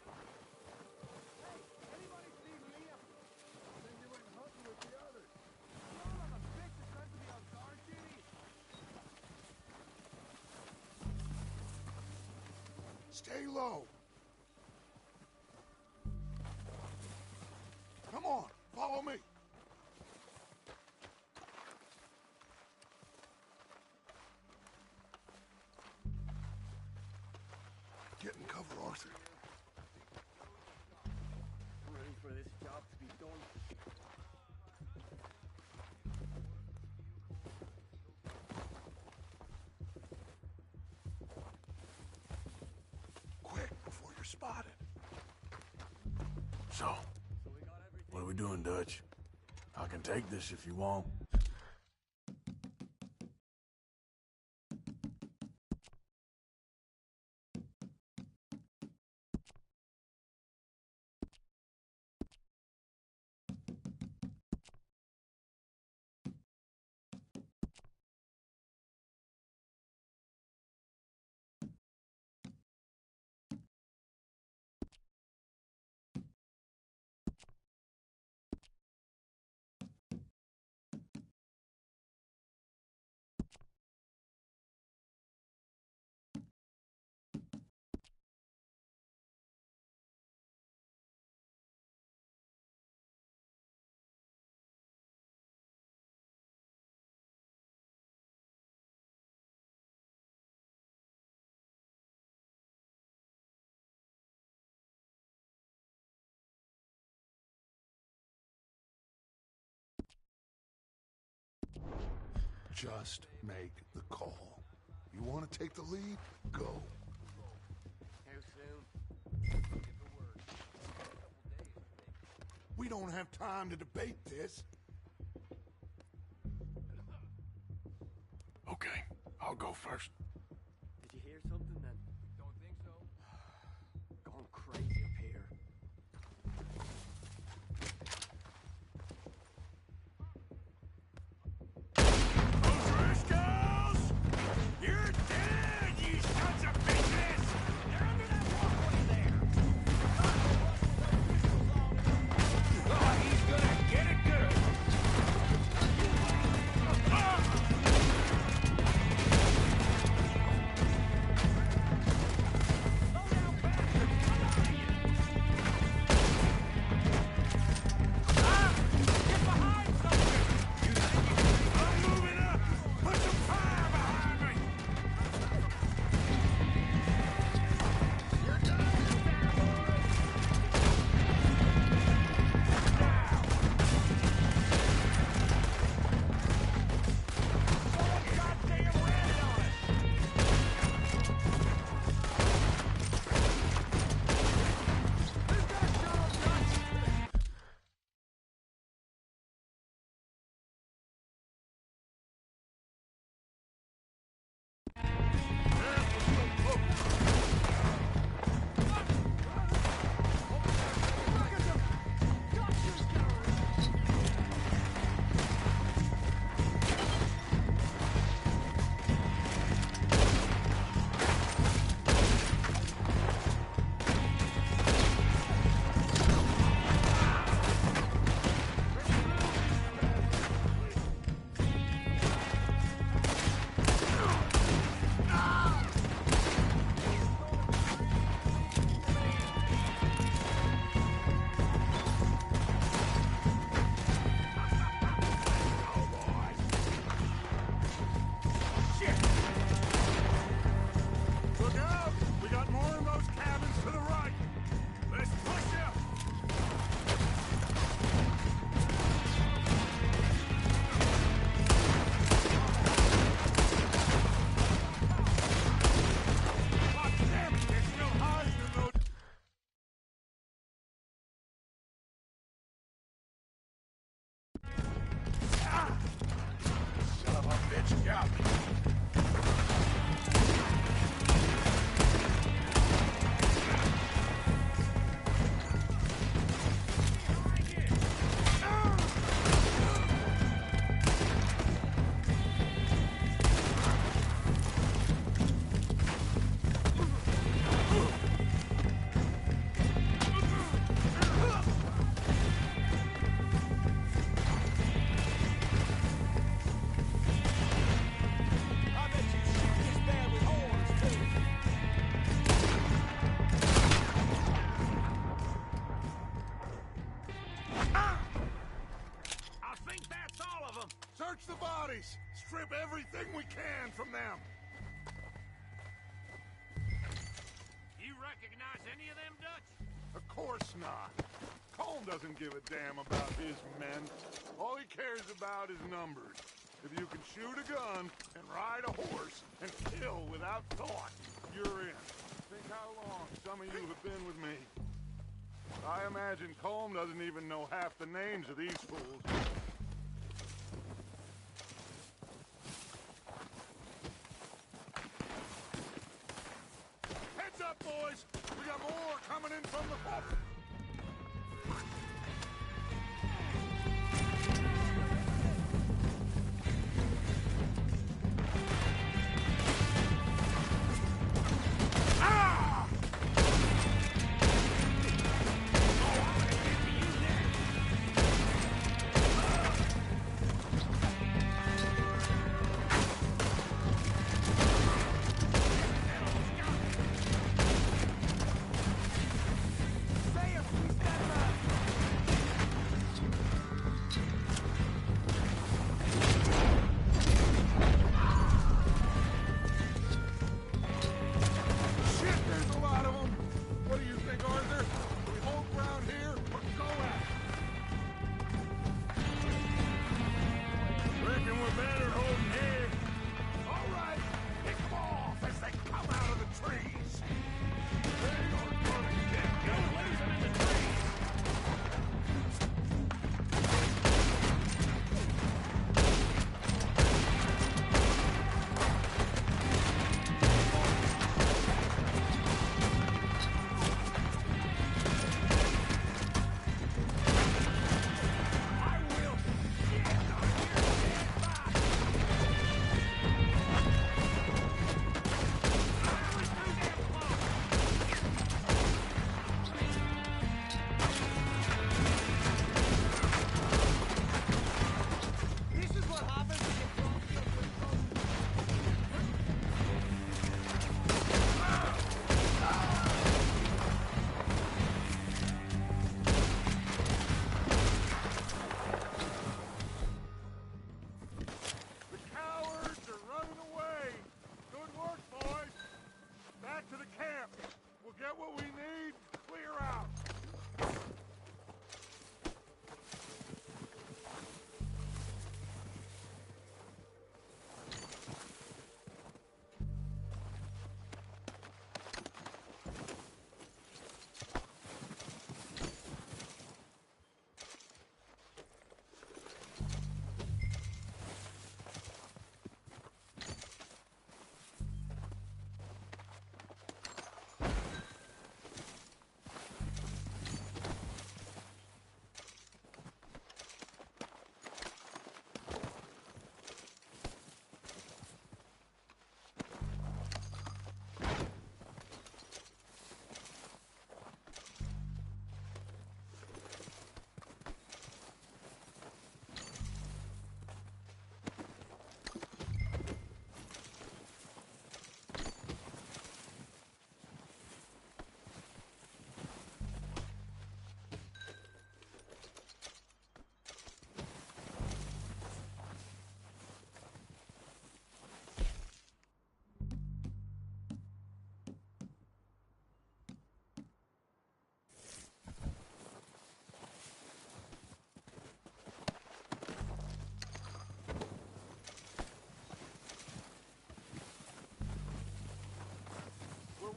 Stay low. Come on, follow me. Get in cover, Arthur. I'm ready for this job to be done. spotted. So, what are we doing, Dutch? I can take this if you want. Just make the call. You want to take the lead? Go. How soon? We don't have time to debate this. Okay, I'll go first. Did you hear something then? Don't think so. Going crazy up here. You're dead, you sons of bitches! They're under that walkway there! Oh, he's gonna get it good! Search the bodies! Strip everything we can from them! You recognize any of them, Dutch? Of course not. Colm doesn't give a damn about his men. All he cares about is numbers. If you can shoot a gun and ride a horse and kill without thought, you're in. Think how long some of you have been with me. I imagine Colm doesn't even know half the names of these fools. Heads up, boys! We got more coming in from the port!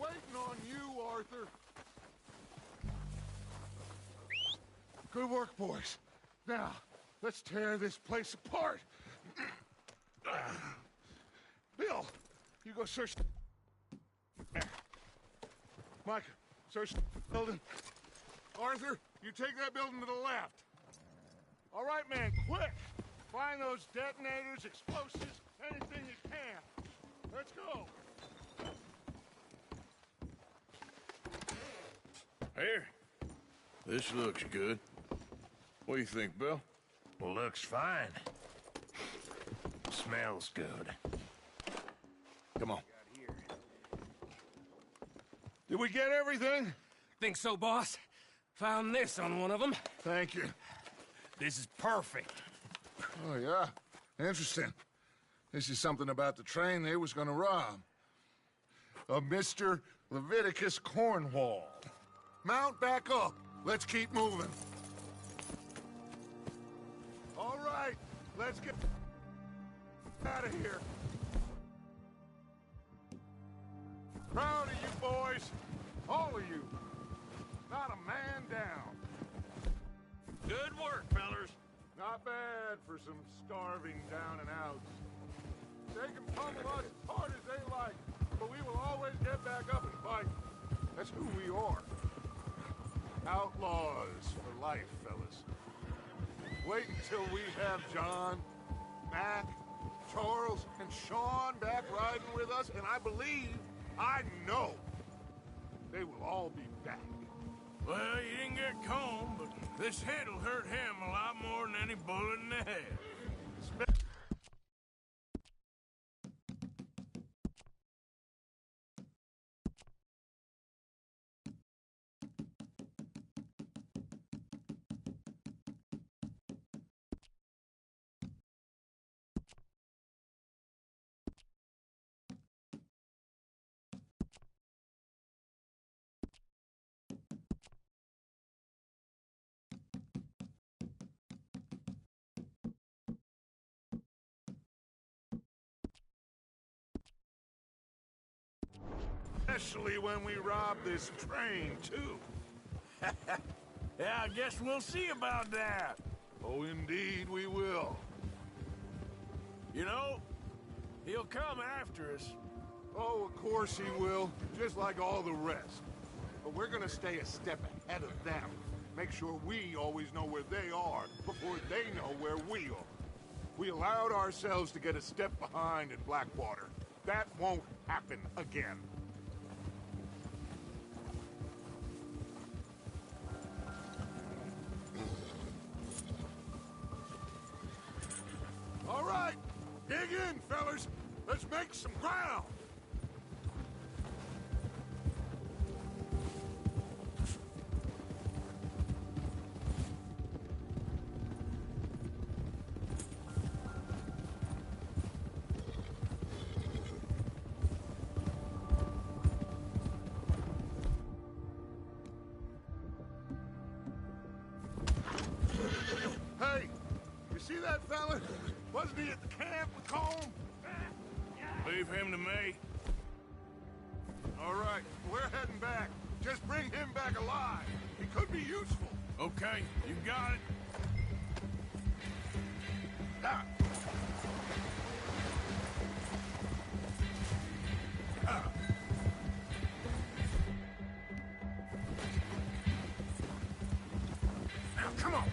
Waiting on you, Arthur. Good work, boys. Now, let's tear this place apart. Bill, you go search. Mike, search the building. Arthur, you take that building to the left. All right, man, quick. Find those detonators, explosives, anything you can. Let's go. Here. This looks good. What do you think, Bill? Well, looks fine. Smells good. Come on. Did we get everything? Think so, boss? Found this on one of them. Thank you. This is perfect. Oh, yeah? Interesting. This is something about the train they was gonna rob. Of Mr. Leviticus Cornwall. Mount back up. Let's keep moving. All right, let's get out of here. Proud of you boys. All of you. Not a man down. Good work, fellers. Not bad for some starving down and outs. They can pummel us as hard as they like, but we will always get back up and fight. That's who we are. Outlaws for life, fellas. Wait until we have John, Mac, Charles, and Sean back riding with us, and I believe, I know, they will all be back. Well, you didn't get Combe, but this hit'll hurt him a lot more than any bullet in the head. Especially when we rob this train, too. Yeah, I guess we'll see about that. Oh, indeed we will. You know, he'll come after us. Oh, of course he will, just like all the rest. But we're gonna stay a step ahead of them. Make sure we always know where they are before they know where we are. We allowed ourselves to get a step behind in Blackwater. That won't happen again. All right, dig in, fellas. Let's make some ground. Hey, you see that fella? Wasn't he at the camp with Combe? Leave him to me. All right, we're heading back. Just bring him back alive. He could be useful. Okay, you got it. Ah. Ah. Now, come on.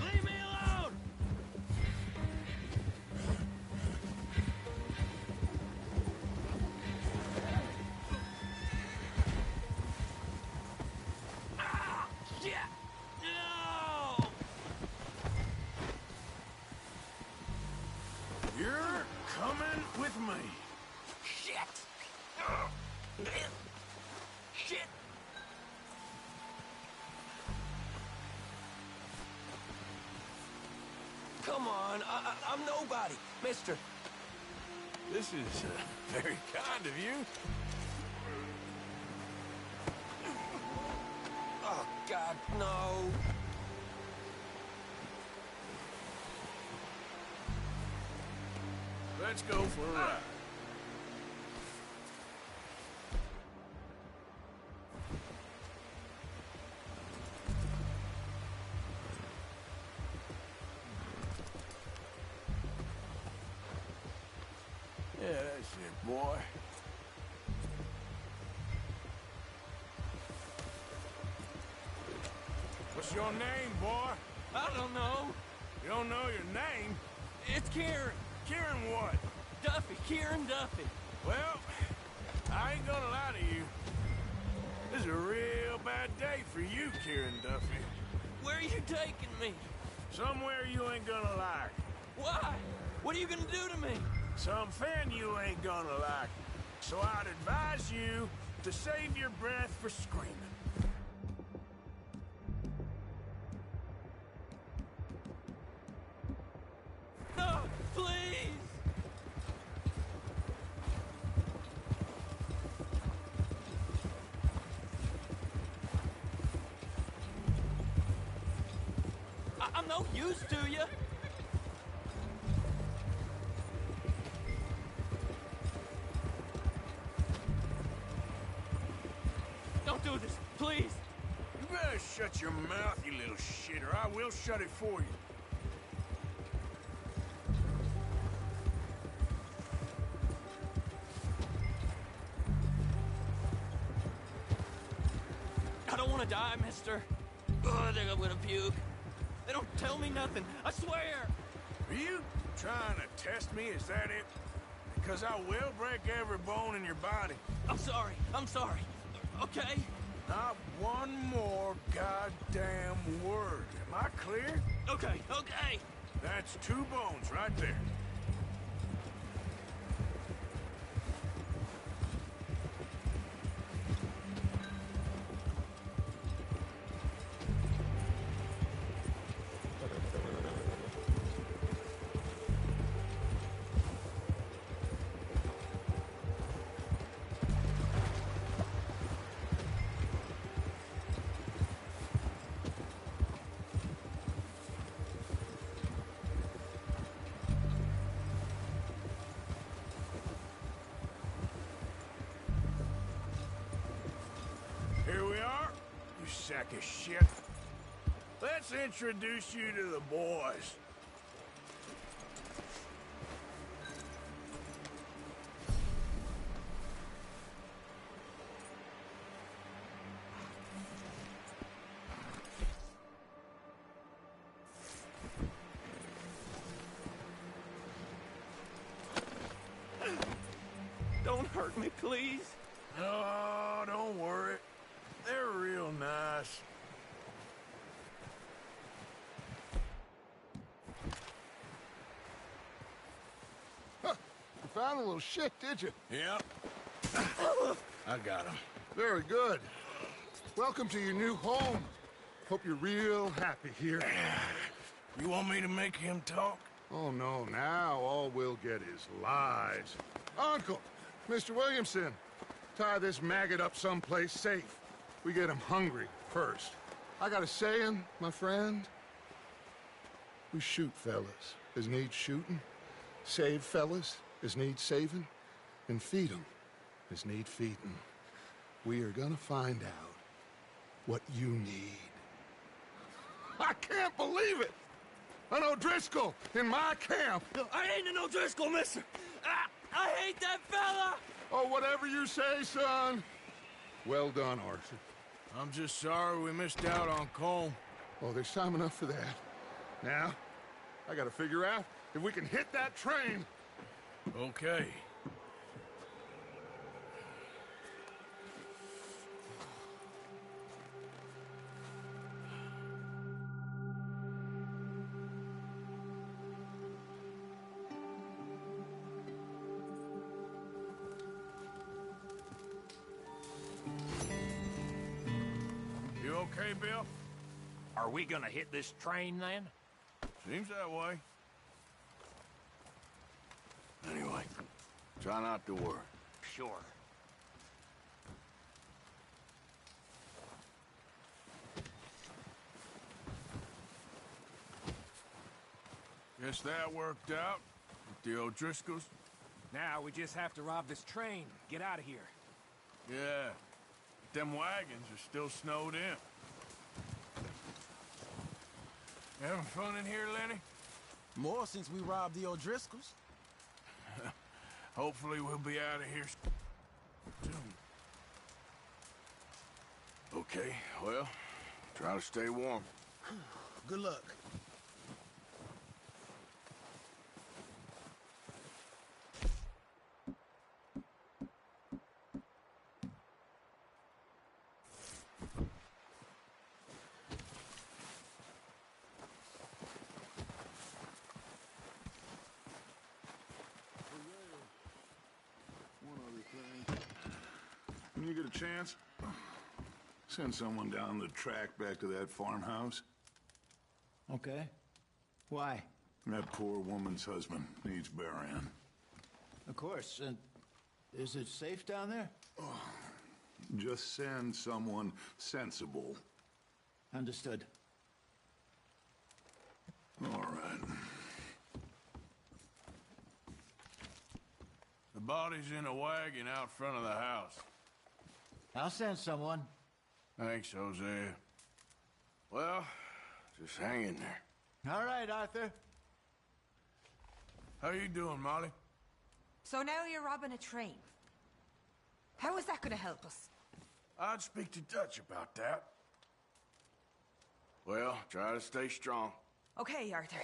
Leave me alone! Ah! Shit! No! You're coming with me. Shit! Oh, man. Shit! Come on, I'm nobody, mister. This is very kind of you. Oh, God, no. Let's go for a ride. Yeah, that's it, boy. What's your name, boy? I don't know. You don't know your name? It's Kieran. Kieran what? Duffy. Kieran Duffy. Well, I ain't gonna lie to you. This is a real bad day for you, Kieran Duffy. Where are you taking me? Somewhere you ain't gonna like. Why? What are you gonna do to me? Something you ain't gonna like. So I'd advise you to save your breath for screaming. No, please! I'm no use to you. do this, please. You better shut your mouth, you little shit, or I will shut it for you. I don't want to die, mister. Oh, I think I'm gonna puke. They don't tell me nothing, I swear. Are you trying to test me? Is that it? Because I will break every bone in your body. I'm sorry, okay? Not one more goddamn word. Am I clear? Okay. That's 2 bones right there. Here we are, you sack of shit. Let's introduce you to the boys. Don't hurt me, please. No, don't worry. They're real nice. Huh. You found a little shit, did you? Yep. I got him. Very good. Welcome to your new home. Hope you're real happy here. You want me to make him talk? Oh, no. Now all we'll get is lies. Uncle, Mr. Williamson, tie this maggot up someplace safe. We get him hungry first. I got a saying, my friend. We shoot fellas as need shooting, save fellas as need saving, and feed 'em as need feeding. We are gonna find out what you need. I can't believe it! An O'Driscoll in my camp! I ain't an O'Driscoll, mister! I hate that fella! Oh, whatever you say, son. Well done, Arthur. I'm just sorry we missed out on Colm. Oh, there's time enough for that. Now, I gotta figure out if we can hit that train. Okay. You okay, Bill? Are we gonna hit this train, then? Seems that way. Anyway, try not to worry. Sure. Guess that worked out with the O'Driscolls. Now we just have to rob this train. Get out of here. Yeah, but them wagons are still snowed in. Having fun in here, Lenny? More since we robbed the O'Driscolls. Hopefully we'll be out of here soon. Okay, well, try to stay warm. Good luck. When you get a chance, send someone down the track back to that farmhouse. Okay. Why? That poor woman's husband needs burying. Of course. And is it safe down there? Just send someone sensible. Understood. All right. The body's in a wagon out front of the house. I'll send someone. Thanks, Hosea. Well, just hang in there. All right, Arthur. How you doing, Molly? So now you're robbing a train. How is that gonna help us? I'd speak to Dutch about that. Well, try to stay strong. Okay, Arthur.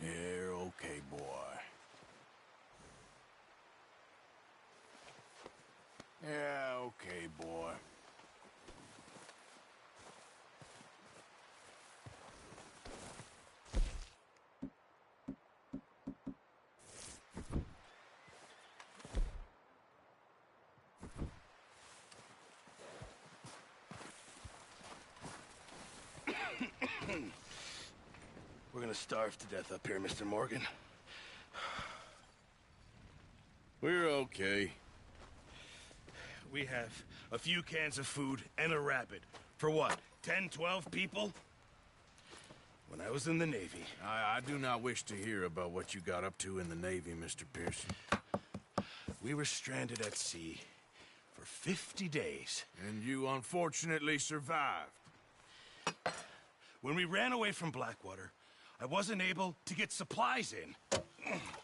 You're okay, boy. Yeah, okay, boy. We're gonna starve to death up here, Mr. Morgan. We're okay. We have a few cans of food and a rabbit. For what, 10, 12 people? When I was in the Navy... I do not wish to hear about what you got up to in the Navy, Mr. Pearson. We were stranded at sea for 50 days. And you unfortunately survived. When we ran away from Blackwater, I wasn't able to get supplies in.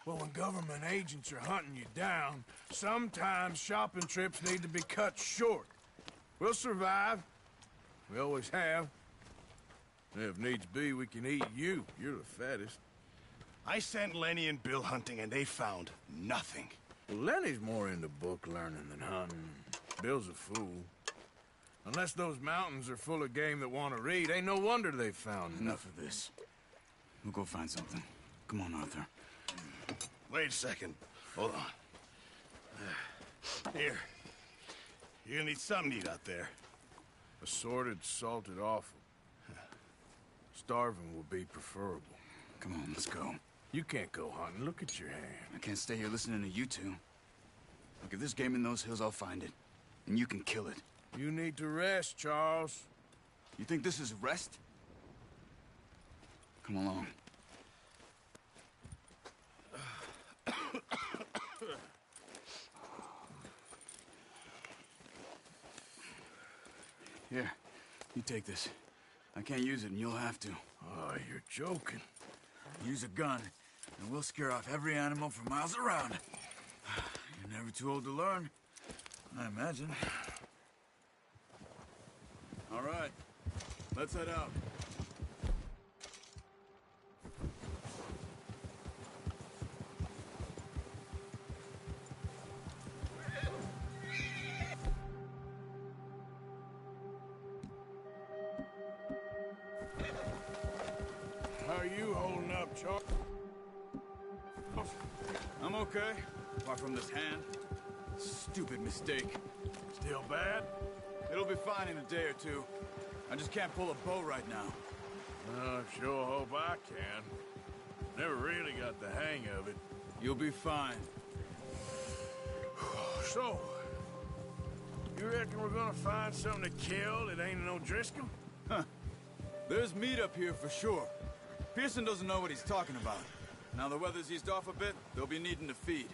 Well, when government agents are hunting you down, sometimes shopping trips need to be cut short. We'll survive. We always have. And if needs be, we can eat you. You're the fattest. I sent Lenny and Bill hunting, and they found nothing. Well, Lenny's more into book learning than hunting. Bill's a fool. Unless those mountains are full of game that want to read, ain't no wonder they found Enough of this. We'll go find something. Come on, Arthur. Wait a second. Hold on. Here. You're gonna need something to eat out there. Assorted, salted offal. Starving will be preferable. Come on, let's go. You can't go hunting. Look at your hand. I can't stay here listening to you two. Look, if there's game in those hills, I'll find it. And you can kill it. You need to rest, Charles. You think this is rest? Come along. Here, you take this. I can't use it, and you'll have to. Oh, you're joking. Use a gun, and we'll scare off every animal for miles around. You're never too old to learn, I imagine. All right, let's head out. How are you holding up, Charles? I'm okay, apart from this hand. Stupid mistake. Still bad? It'll be fine in a day or two. I just can't pull a bow right now. I sure hope I can. Never really got the hang of it. You'll be fine. So, you reckon we're gonna find something to kill that ain't an O'Driscoll? Huh. There's meat up here for sure. Pearson doesn't know what he's talking about. Now the weather's eased off a bit, they'll be needing to feed.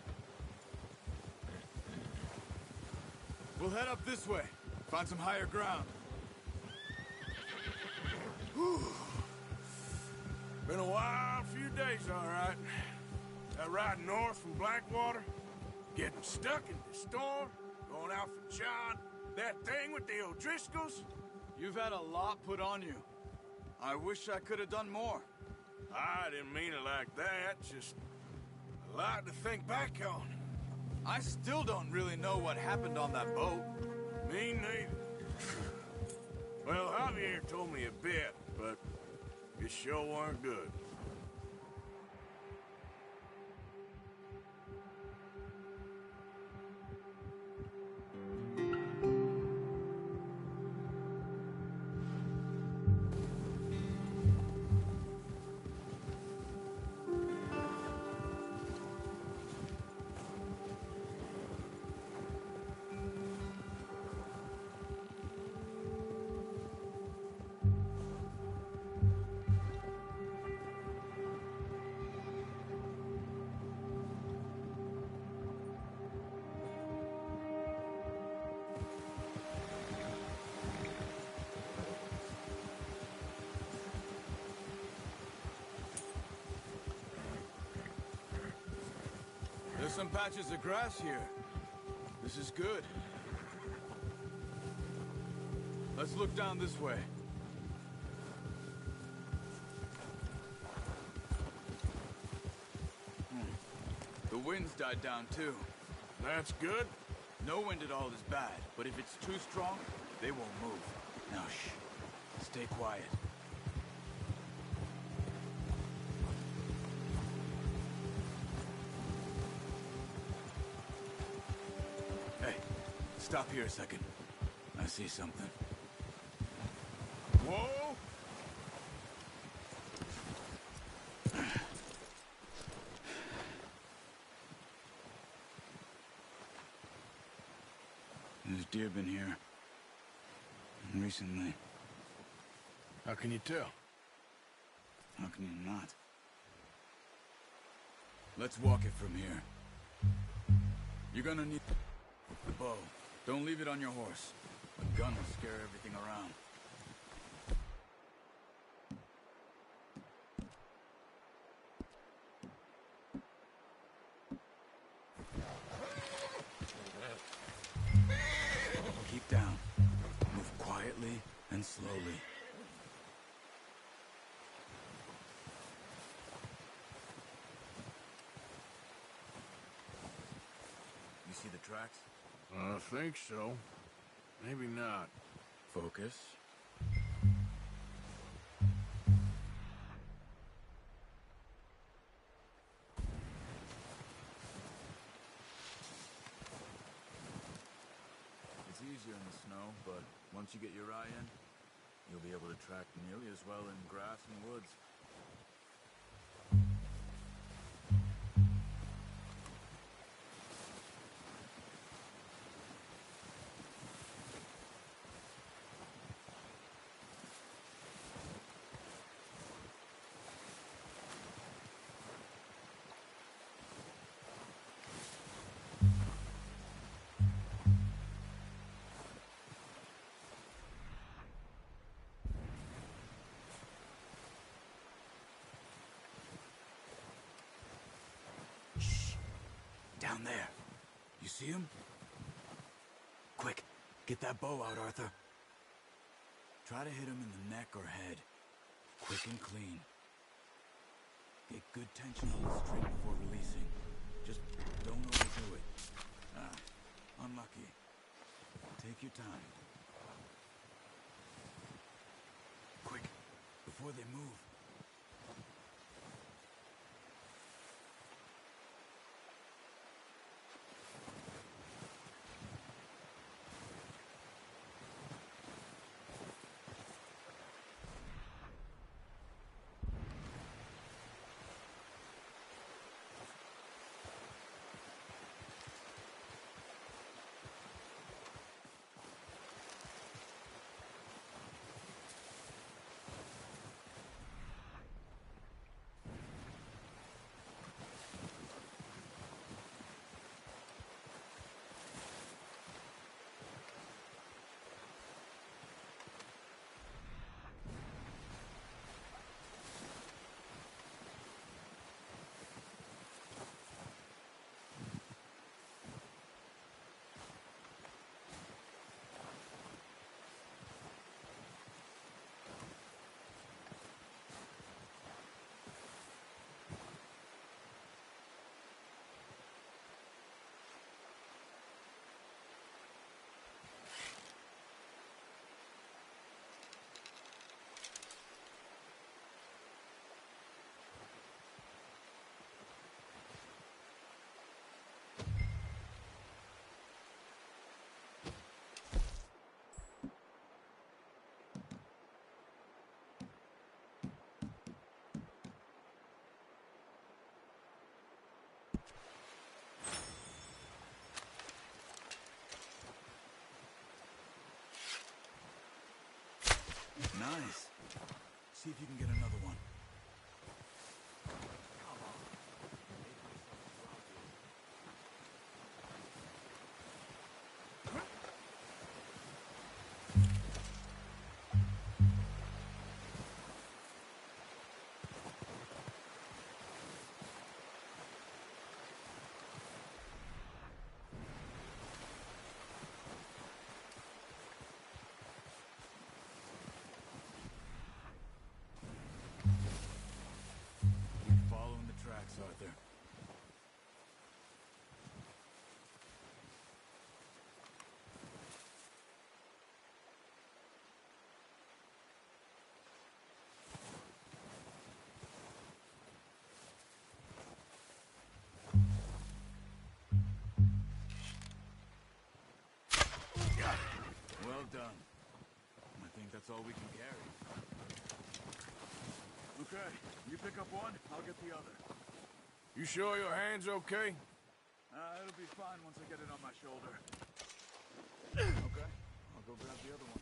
We'll head up this way. Find some higher ground. Whew. Been a wild few days, all right. That ride north from Blackwater, getting stuck in the storm, going out for John, that thing with the O'Driscolls. You've had a lot put on you. I wish I could have done more. I didn't mean it like that, just a lot to think back on. I still don't really know what happened on that boat. Me neither. Well, Javier told me a bit, but it sure weren't good. There's some patches of grass here. This is good. Let's look down this way. The wind's died down too. That's good. No wind at all is bad, but if it's too strong, they won't move. Now shh. Stay quiet. Hey, stop here a second. I see something. Whoa! There's deer been here. Recently. How can you tell? How can you not? Let's walk it from here. You're gonna need the bow. Don't leave it on your horse. A gun will scare everything around. Keep down. Move quietly and slowly. You see the tracks? I think so. Maybe not. Focus. It's easier in the snow, but once you get your eye in, you'll be able to track nearly as well in grass and woods. Down there. You see him? Quick, get that bow out, Arthur. Try to hit him in the neck or head. Quick and clean. Get good tension on the string before releasing. Just don't overdo it. Ah, unlucky. Take your time. Quick, before they move. Nice. See if you can get another one. Arthur. Well done. I think that's all we can carry. Okay, you pick up one, I'll get the other. You sure your hand's okay? It'll be fine once I get it on my shoulder. Okay, I'll go grab the other one.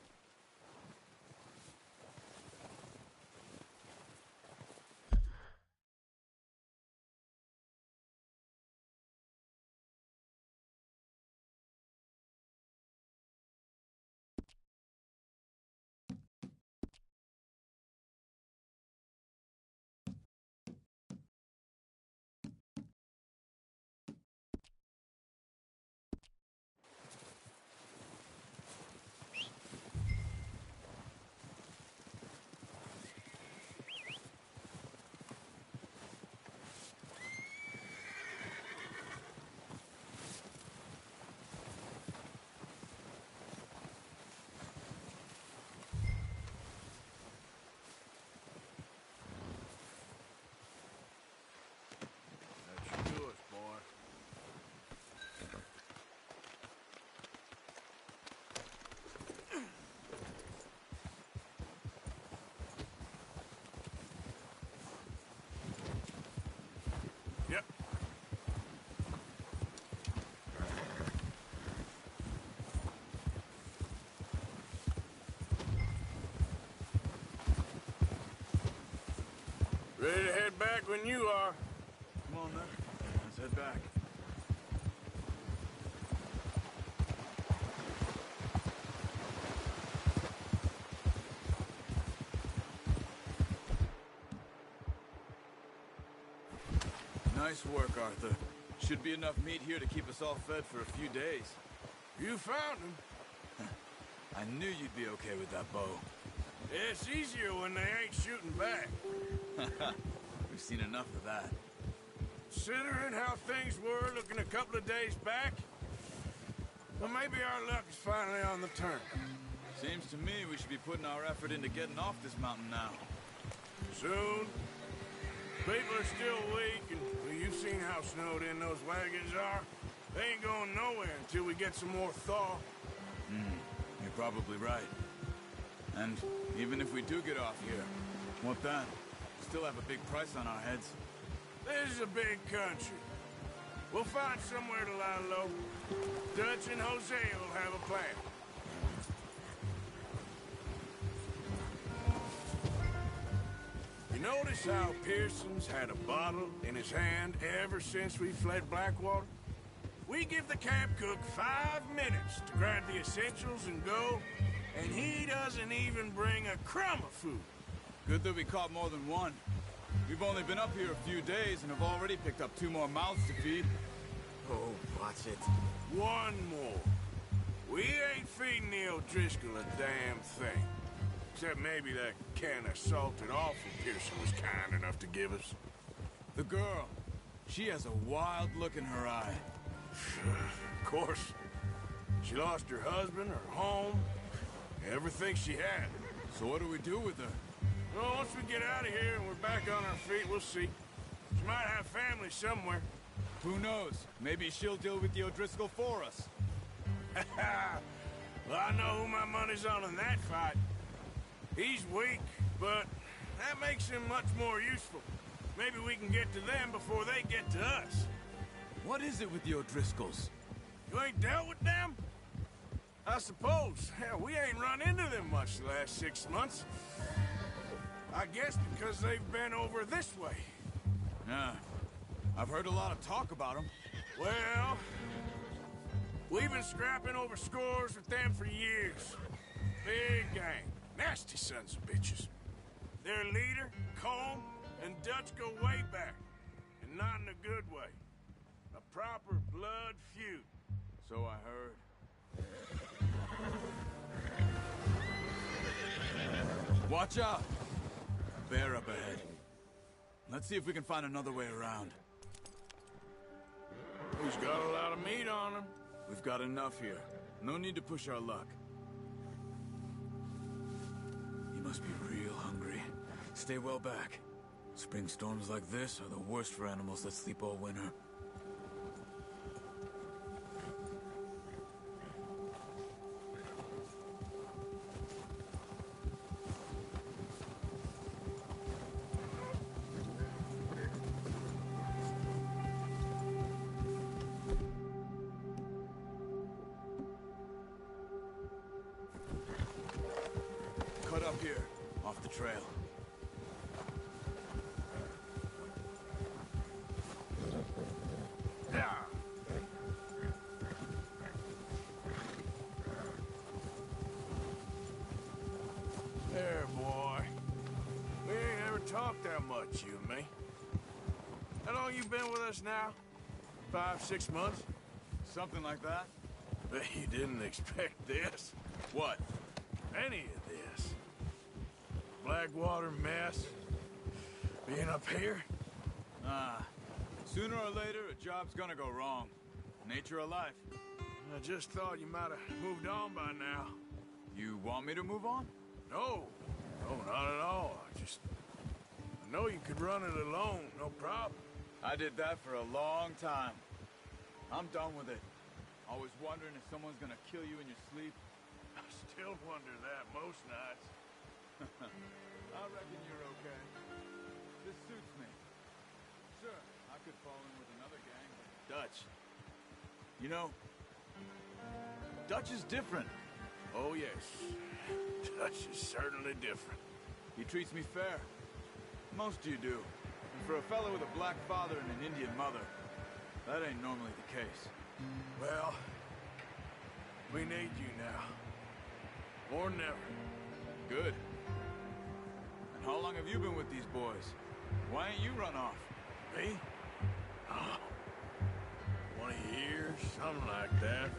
Ready to head back when you are. Come on, then. Let's head back. Nice work, Arthur. Should be enough meat here to keep us all fed for a few days. You found him. I knew you'd be okay with that bow. It's easier when they ain't shooting back. We've seen enough of that. Considering how things were looking a couple of days back, well, maybe our luck is finally on the turn. Seems to me we should be putting our effort into getting off this mountain now. Soon. People are still weak, and well, you've seen how snowed in those wagons are. They ain't going nowhere until we get some more thaw. You're probably right. And even if we do get off here, what then? We still have a big price on our heads. This is a big country. We'll find somewhere to lie low. Dutch and Hosea will have a plan. You notice how Pearson's had a bottle in his hand ever since we fled Blackwater? We give the camp cook 5 minutes to grab the essentials and go, and he doesn't even bring a crumb of food. Good that we caught more than one. We've only been up here a few days and have already picked up 2 more mouths to feed. Oh, watch it. 1 more. We ain't feeding the O'Driscoll a damn thing. Except maybe that can of salted offal Pearson was kind enough to give us. The girl. She has a wild look in her eye. Of course. She lost her husband, her home, everything she had. So what do we do with her? Well, once we get out of here and we're back on our feet, we'll see. She might have family somewhere. Who knows? Maybe she'll deal with the O'Driscoll for us. Well, I know who my money's on in that fight. He's weak, but that makes him much more useful. Maybe we can get to them before they get to us. What is it with the O'Driscolls? You ain't dealt with them? I suppose. Hell, we ain't run into them much the last 6 months. I guess because they've been over this way. Yeah. I've heard a lot of talk about them. Well, we've been scrapping over scores with them for years. Big gang. Nasty sons of bitches. Their leader, Colm, and Dutch go way back. And not in a good way. A proper blood feud. So I heard. Watch out! Bear up ahead. Let's see if we can find another way around. Who's got a lot of meat on him? We've got enough here. No need to push our luck. You must be real hungry. Stay well back. Spring storms like this are the worst for animals that sleep all winter. Cut up here, off the trail. There, boy. We ain't ever talked that much, you and me. How long you been with us now? 5, 6 months? Something like that. Bet you didn't expect this. What? Any of this. Blackwater mess. Being up here? Sooner or later, a job's gonna go wrong. Nature of life. I just thought you might have moved on by now. You want me to move on? No. No, not at all. I know you could run it alone, no problem. I did that for a long time. I'm done with it. Always wondering if someone's gonna kill you in your sleep. I still wonder that most nights. I reckon you're okay. This suits me. Sure, I could fall in with another gang, but Dutch. You know, Dutch is different. Oh, yes. Dutch is certainly different. He treats me fair. Most of you do. And for a fellow with a black father and an Indian mother, that ain't normally the case. Well, we need you now. More than ever. Good. And how long have you been with these boys? Why ain't you run off? Me? Oh, 20 years, something like that.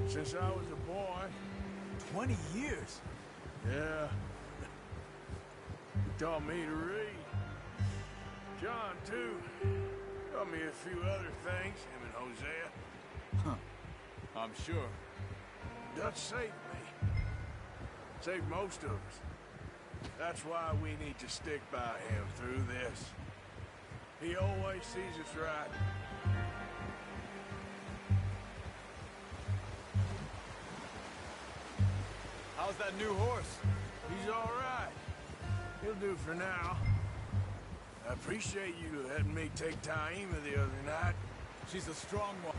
Since I was a boy. 20 years? Yeah. He taught me to read. John, too. Taught me a few other things, him and Hosea. Huh. I'm sure. Dutch saved me. Saved most of us. That's why we need to stick by him through this. He always sees us right. How's that new horse? He's all right. He'll do for now. I appreciate you letting me take Taima the other night. She's a strong one.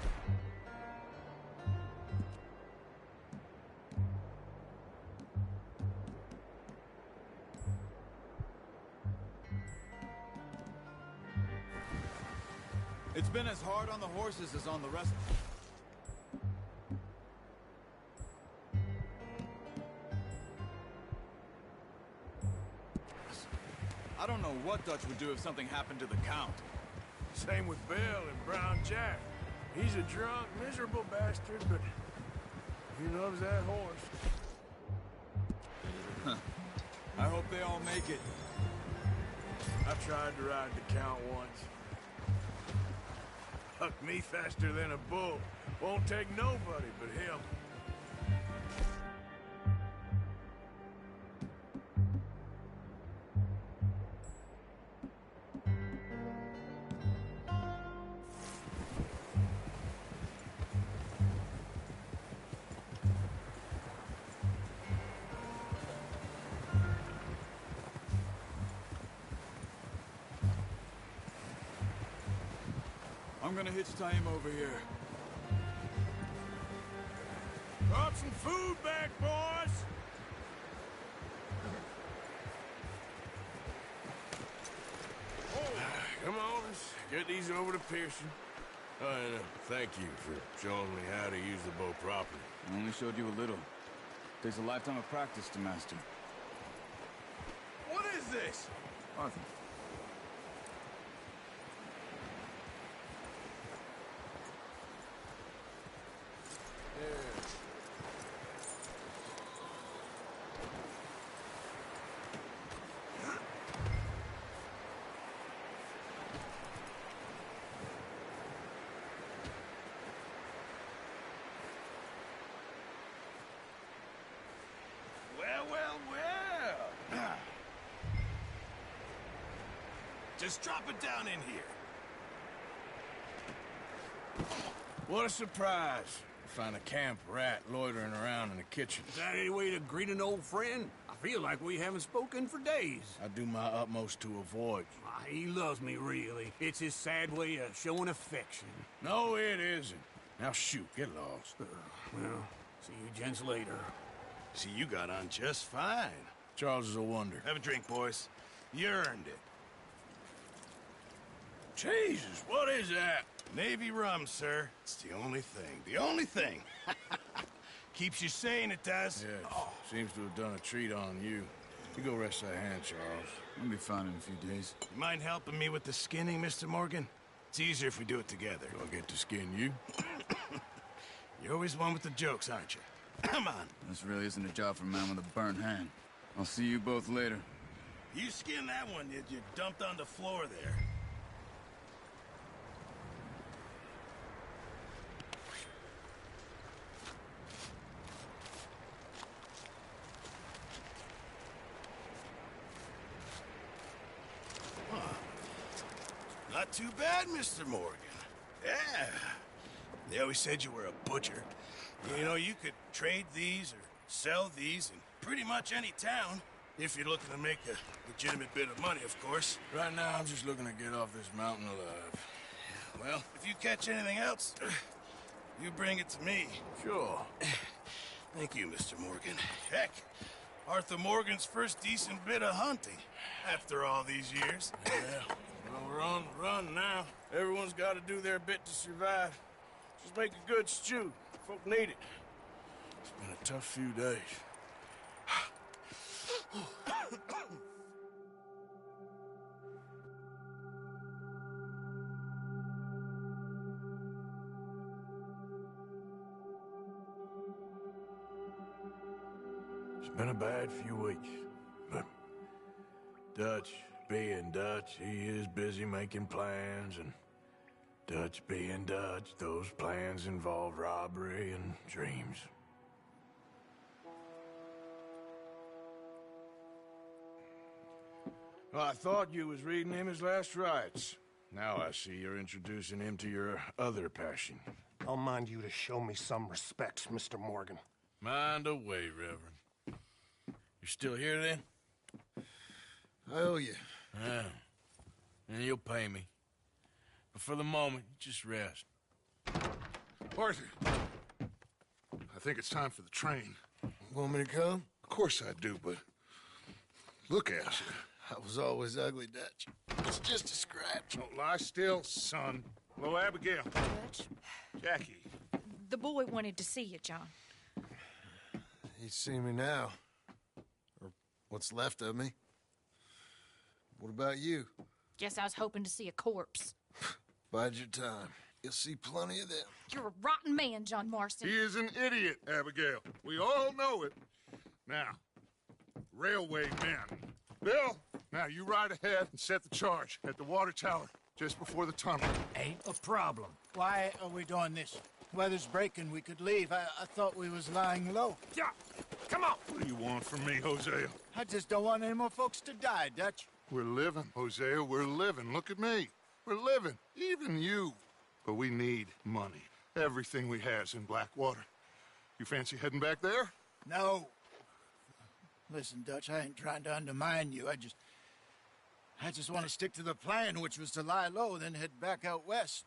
It's been as hard on the horses as on the rest. I don't know what Dutch would do if something happened to the Count. Same with Bill and Brown Jack. He's a drunk, miserable bastard, but he loves that horse. Huh. I hope they all make it. I tried to ride the Count once. Hucked me faster than a bull. Won't take nobody but him. I'm gonna hitch Taima over here. Brought some food back, boys! Come on, let's get these over to Pearson. Oh, and thank you for showing me how to use the bow properly. I only showed you a little. Takes a lifetime of practice to master. What is this? Arthur. Well. Just drop it down in here. What a surprise. Find a camp rat loitering around in the kitchen. Is that any way to greet an old friend? I feel like we haven't spoken for days. I do my utmost to avoid you. He loves me, really. It's his sad way of showing affection. No, it isn't. Now shoot, get lost. Well, see you gents later. See, you got on just fine. Charles is a wonder. Have a drink, boys. You earned it. Jesus, what is that? Navy rum, sir. It's the only thing. The only thing. Keeps you sane, it does. Yes. Seems to have done a treat on you. You go rest that hand, Charles. I'll be fine in a few days. You mind helping me with the skinning, Mr. Morgan? It's easier if we do it together. Do I get to skin you? You're always one with the jokes, aren't you? Come on. This really isn't a job for a man with a burnt hand. I'll see you both later. You skinned that one you dumped on the floor there. Not too bad, Mr. Morgan. Yeah. They always said you were a butcher. You know, you could trade these or sell these in pretty much any town, if you're looking to make a legitimate bit of money, of course. Right now, I'm just looking to get off this mountain alive. Well, if you catch anything else, you bring it to me. Sure. Thank you, Mr. Morgan. Heck, Arthur Morgan's first decent bit of hunting after all these years. Yeah. Well, we're on the run now. Everyone's got to do their bit to survive. Just make a good stew. Folk need it. It's been a tough few days. It's been a bad few weeks, but Dutch being Dutch, he is busy making plans, and Dutch being Dutch, those plans involve robbery and dreams. Well, I thought you was reading him his last rites. Now I see you're introducing him to your other passion. I'll mind you to show me some respect, Mr. Morgan. Mind away, Reverend. You still here, then? I owe you. Yeah. And you'll pay me. But for the moment, just rest. Arthur, I think it's time for the train. Want me to come? Of course I do, but look at you. I was always ugly, Dutch. It's just a scratch. Don't lie still, son. Hello, Abigail. Dutch, Jackie. the boy wanted to see you, John. He's seen me now. Or what's left of me. What about you? Guess I was hoping to see a corpse. Bide your time. You'll see plenty of them. You're a rotten man, John Marston. He is an idiot, Abigail. We all know it. Now, railway men. Bill, now you ride ahead and set the charge at the water tower just before the tunnel. Ain't a problem. Why are we doing this? Weather's breaking. We could leave. I thought we was lying low. Yeah, come on. What do you want from me, Hosea? I just don't want any more folks to die, Dutch. We're living, Hosea. We're living. Look at me. We're living. Even you. But we need money. Everything we has in Blackwater. You fancy heading back there? No. Listen, Dutch, I ain't trying to undermine you. I just want to stick to the plan, which was to lie low, then head back out west.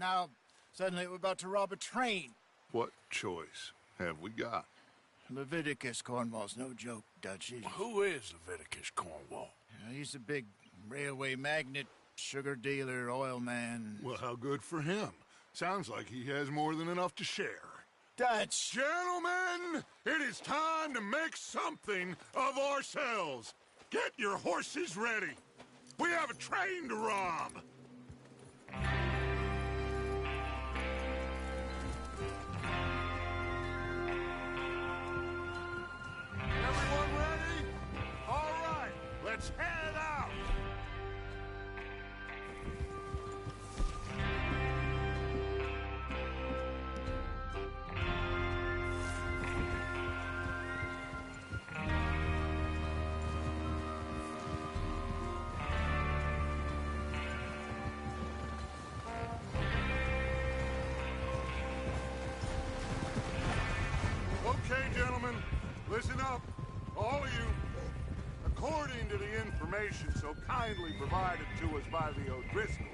Now, suddenly we're about to rob a train. What choice? have we got? Leviticus Cornwall's no joke, Dutch. Who is Leviticus Cornwall? He's a big railway magnate, sugar dealer, oil man. Well, how good for him. Sounds like he has more than enough to share. Dutch! Gentlemen, it is time to make something of ourselves. Get your horses ready. We have a train to rob. Everyone ready? All right, let's head out. Okay, gentlemen, listen up, all of you. According to the information so kindly provided to us by the O'Driscolls,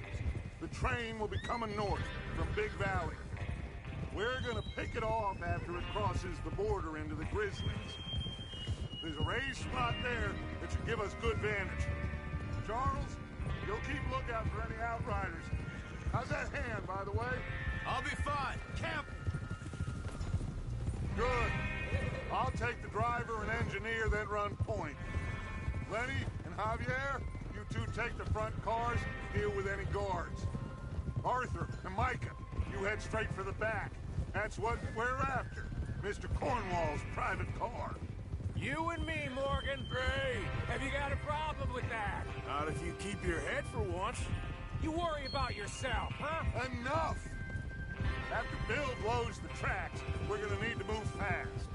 the train will be coming north from Big Valley. We're gonna pick it off after it crosses the border into the Grizzlies. There's a raised spot there that should give us good vantage. Charles, you'll keep lookout for any outriders. How's that hand, by the way? I'll be fine. Camp! Good. I'll take the driver and engineer, then run point. Lenny and Javier, you two take the front cars, deal with any guards. Arthur and Micah, you head straight for the back. That's what we're after. Mr. Cornwall's private car. You and me, Morgan. Great. Have you got a problem with that? Not if you keep your head for once. You worry about yourself, huh? Enough! After Bill blows the tracks, we're gonna need to move fast.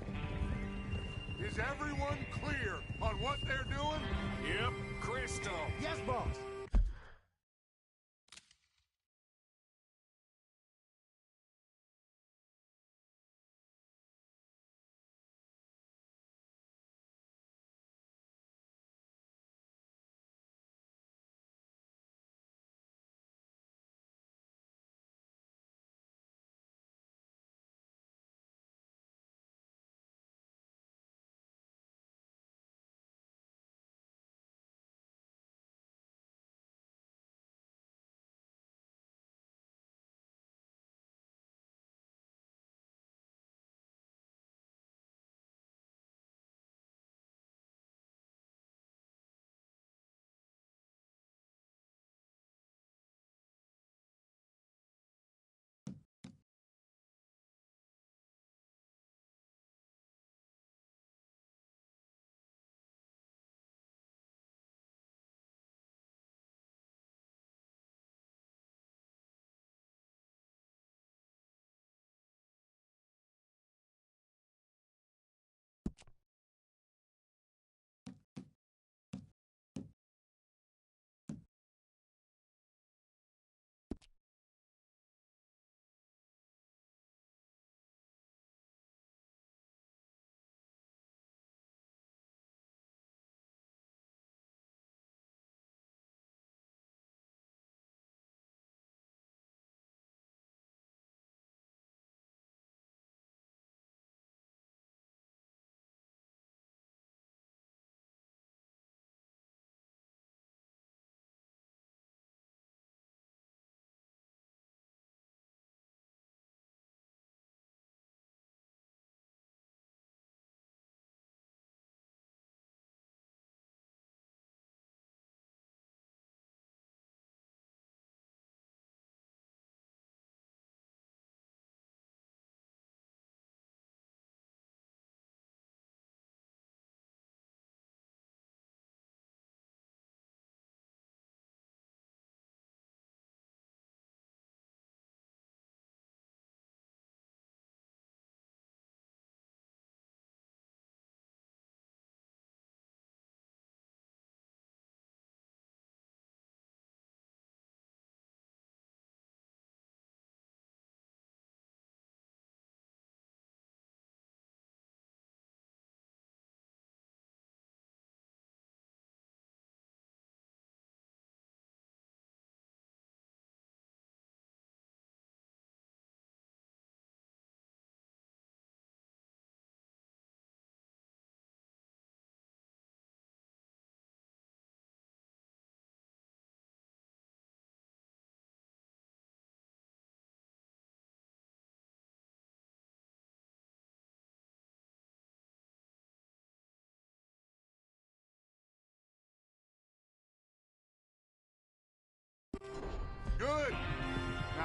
Is everyone clear on what they're doing? Yep. Crystal. Yes, boss.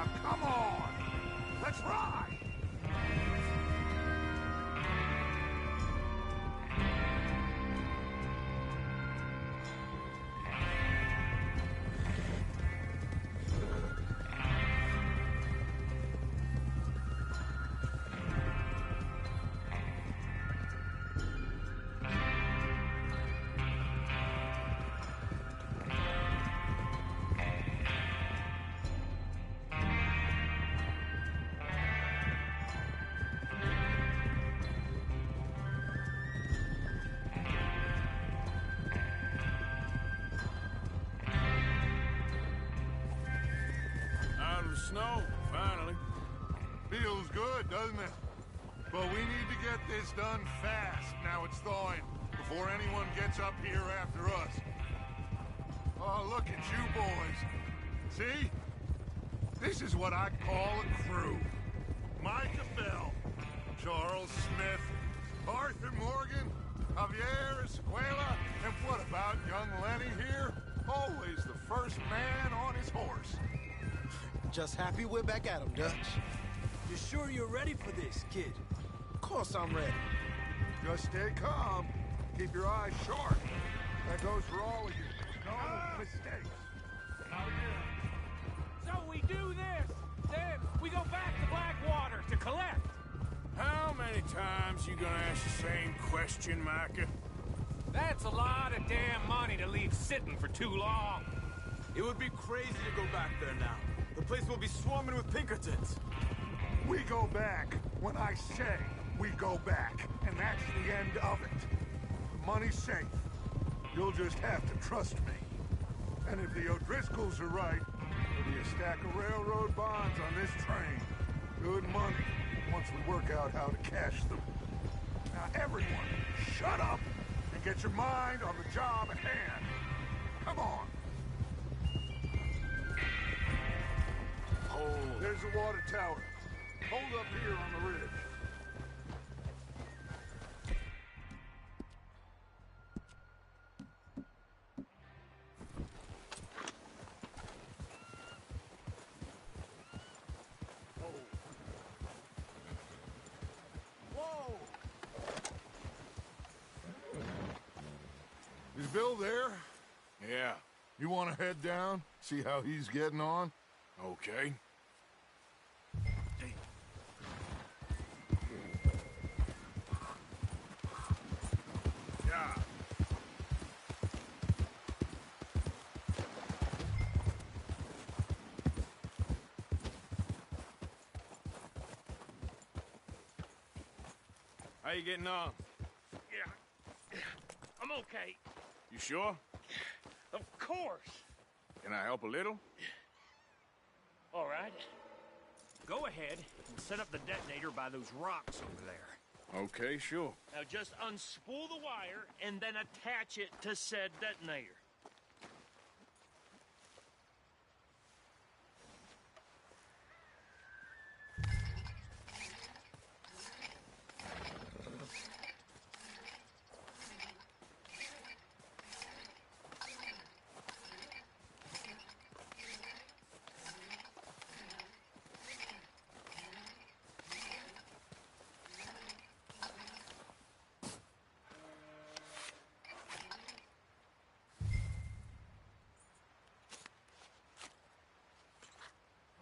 Now, come on! Let's ride! Snow, finally. Feels good, doesn't it? But we need to get this done fast. Now it's thawing, before anyone gets up here after us. Oh, look at you boys. See? This is what I call a crew. Micah Bell, Charles Smith, Arthur Morgan, Javier Escuela, and what about young Lenny here? Always the first man on his horse. Just happy we're back at him, Dutch. You sure you're ready for this, kid? Of course I'm ready. Just stay calm. Keep your eyes sharp. That goes for all of you. No mistakes. Now, So we do this, then we go back to Blackwater to collect. How many times you gonna ask the same question, Micah? That's a lot of damn money to leave sitting for too long. It would be crazy to go back there now. The place will be swarming with Pinkertons. we go back when I say we go back, and that's the end of it. The money's safe. You'll just have to trust me. And if the O'Driscolls are right, there'll be a stack of railroad bonds on this train. Good money, once we work out how to cash them. Now everyone, shut up and get your mind on the job at hand. Come on. Hold. There's the water tower. Hold up here on the ridge. Whoa! Is Bill there? Yeah. You want to head down? See how he's getting on? Okay. Yeah. How you getting on? Yeah. I'm okay. You sure? Of course. Can I help a little? All right. Go ahead and set up the detonator by those rocks over there. Okay, sure. Now just unspool the wire and then attach it to said detonator.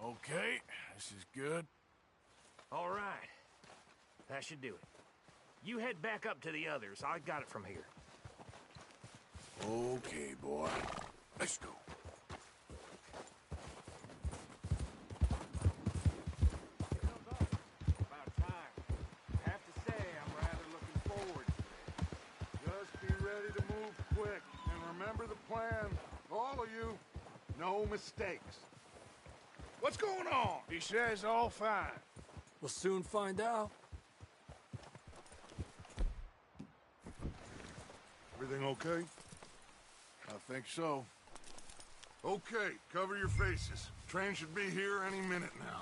Okay, this is good. All right. That should do it. You head back up to the others. I got it from here. Okay, boy. Let's go. About time. I have to say, I'm rather looking forward to it. Just be ready to move quick. And remember the plan. All of you, no mistakes. What's going on? He says all fine. We'll soon find out. Everything okay? I think so. Okay, cover your faces. Train should be here any minute now.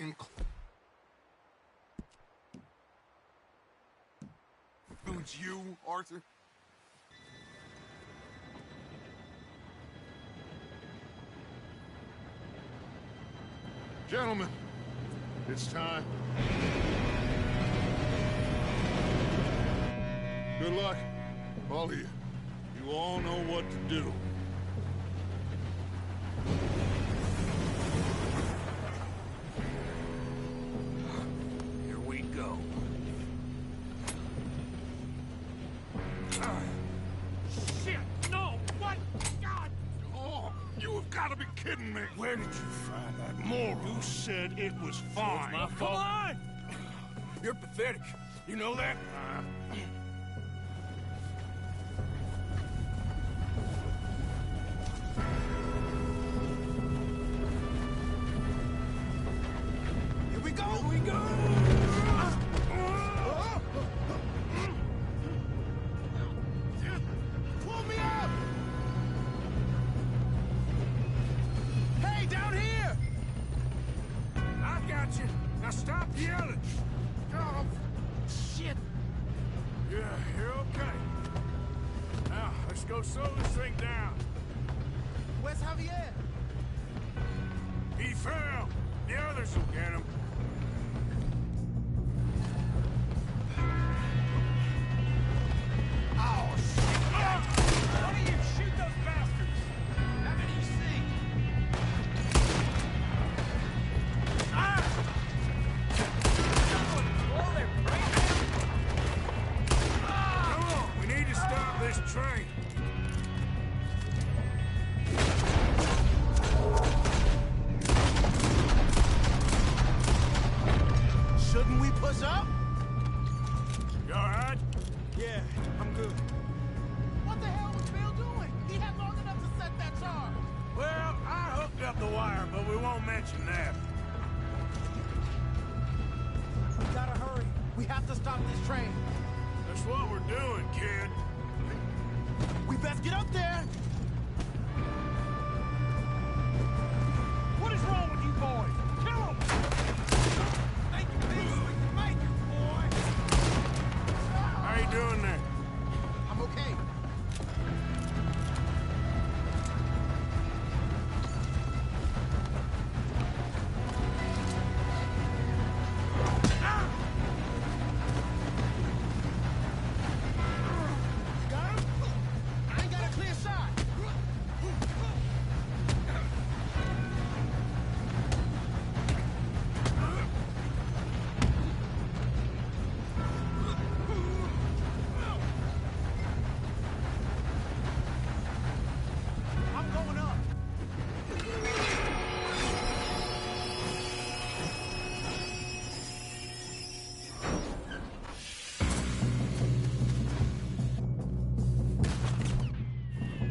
fucking... It's you, Arthur? Gentlemen, it's time. Good luck, all of you. You all know what to do. Here we go. Shit! No! What? God! Oh, you have got to be kidding me! Where did you find that moron? You said it was fine. It's my fault. Come on! You're pathetic. You know that? Here we go! Here we go! Pull me up! Hey, down here! I got you. Now stop yelling. Oh, shit! Yeah, you're okay. Now, let's go slow this thing down. Where's Javier? He fell. The others will get him. Oh, shit! Why don't you shoot those bastards? How many you see? Come on, we need to stop this train. Shouldn't we push up? You all right? Yeah, I'm good. What the hell was Bill doing? He had long enough to set that charge. Well, I hooked up the wire, but we won't mention that. We gotta hurry. We have to stop this train. That's what we're doing, kid. We best get up there. What is wrong with you boys? Kill him! Make it peace, we can make it, boy! How you doing there? I'm okay. Got him? I ain't got a clear shot. I'm going up.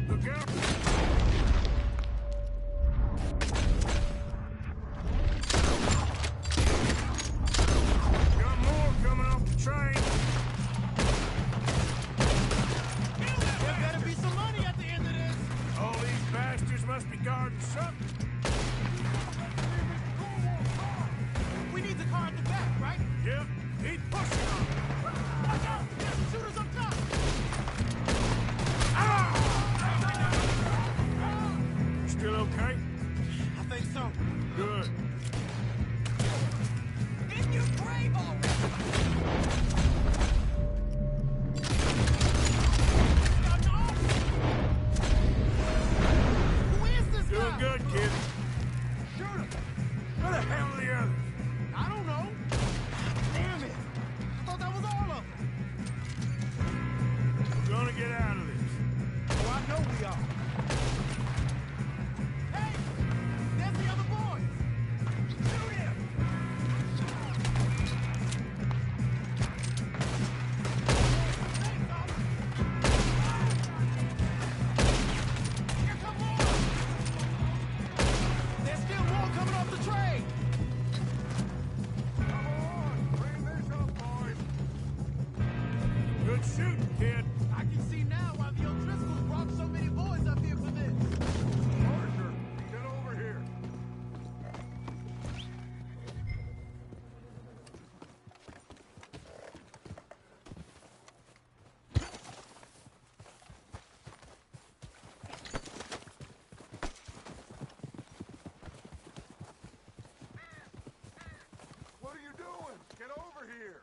Look out! Got more coming off the train. There better be some money at the end of this. All these bastards must be guarding something. We need the car at the back, right? Yep, keep pushing on. Watch out! There's some shooters up top! Still okay? I think so. Good. In your grave already! Who is this Doing guy? good, kid. Shoot him! Where the hell are the others? I don't know. Damn it! I thought that was all of them. We're gonna get out of this. Oh, I know we are. Hey! There's the other boys! Shoot him! Here come more! There's still more coming off the train! Come on! Bring this up, boys! Good shooting, kid. I can see now why the O'Driscolls brought so many boys up here for this. Arthur, get over here. here.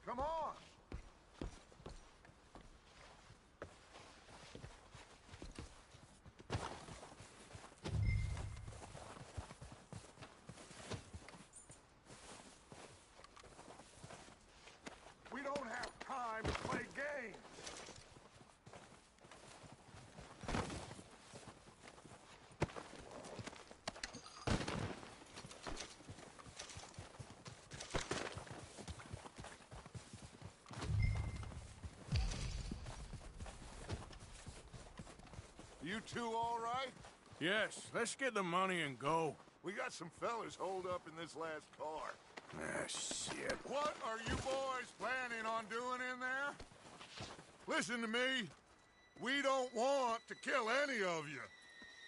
Come on. We don't have time to play games. You two all right? Yes, let's get the money and go. We got some fellas holed up in this last car. Ah, shit. What are you boys planning on doing in there? Listen to me. We don't want to kill any of you.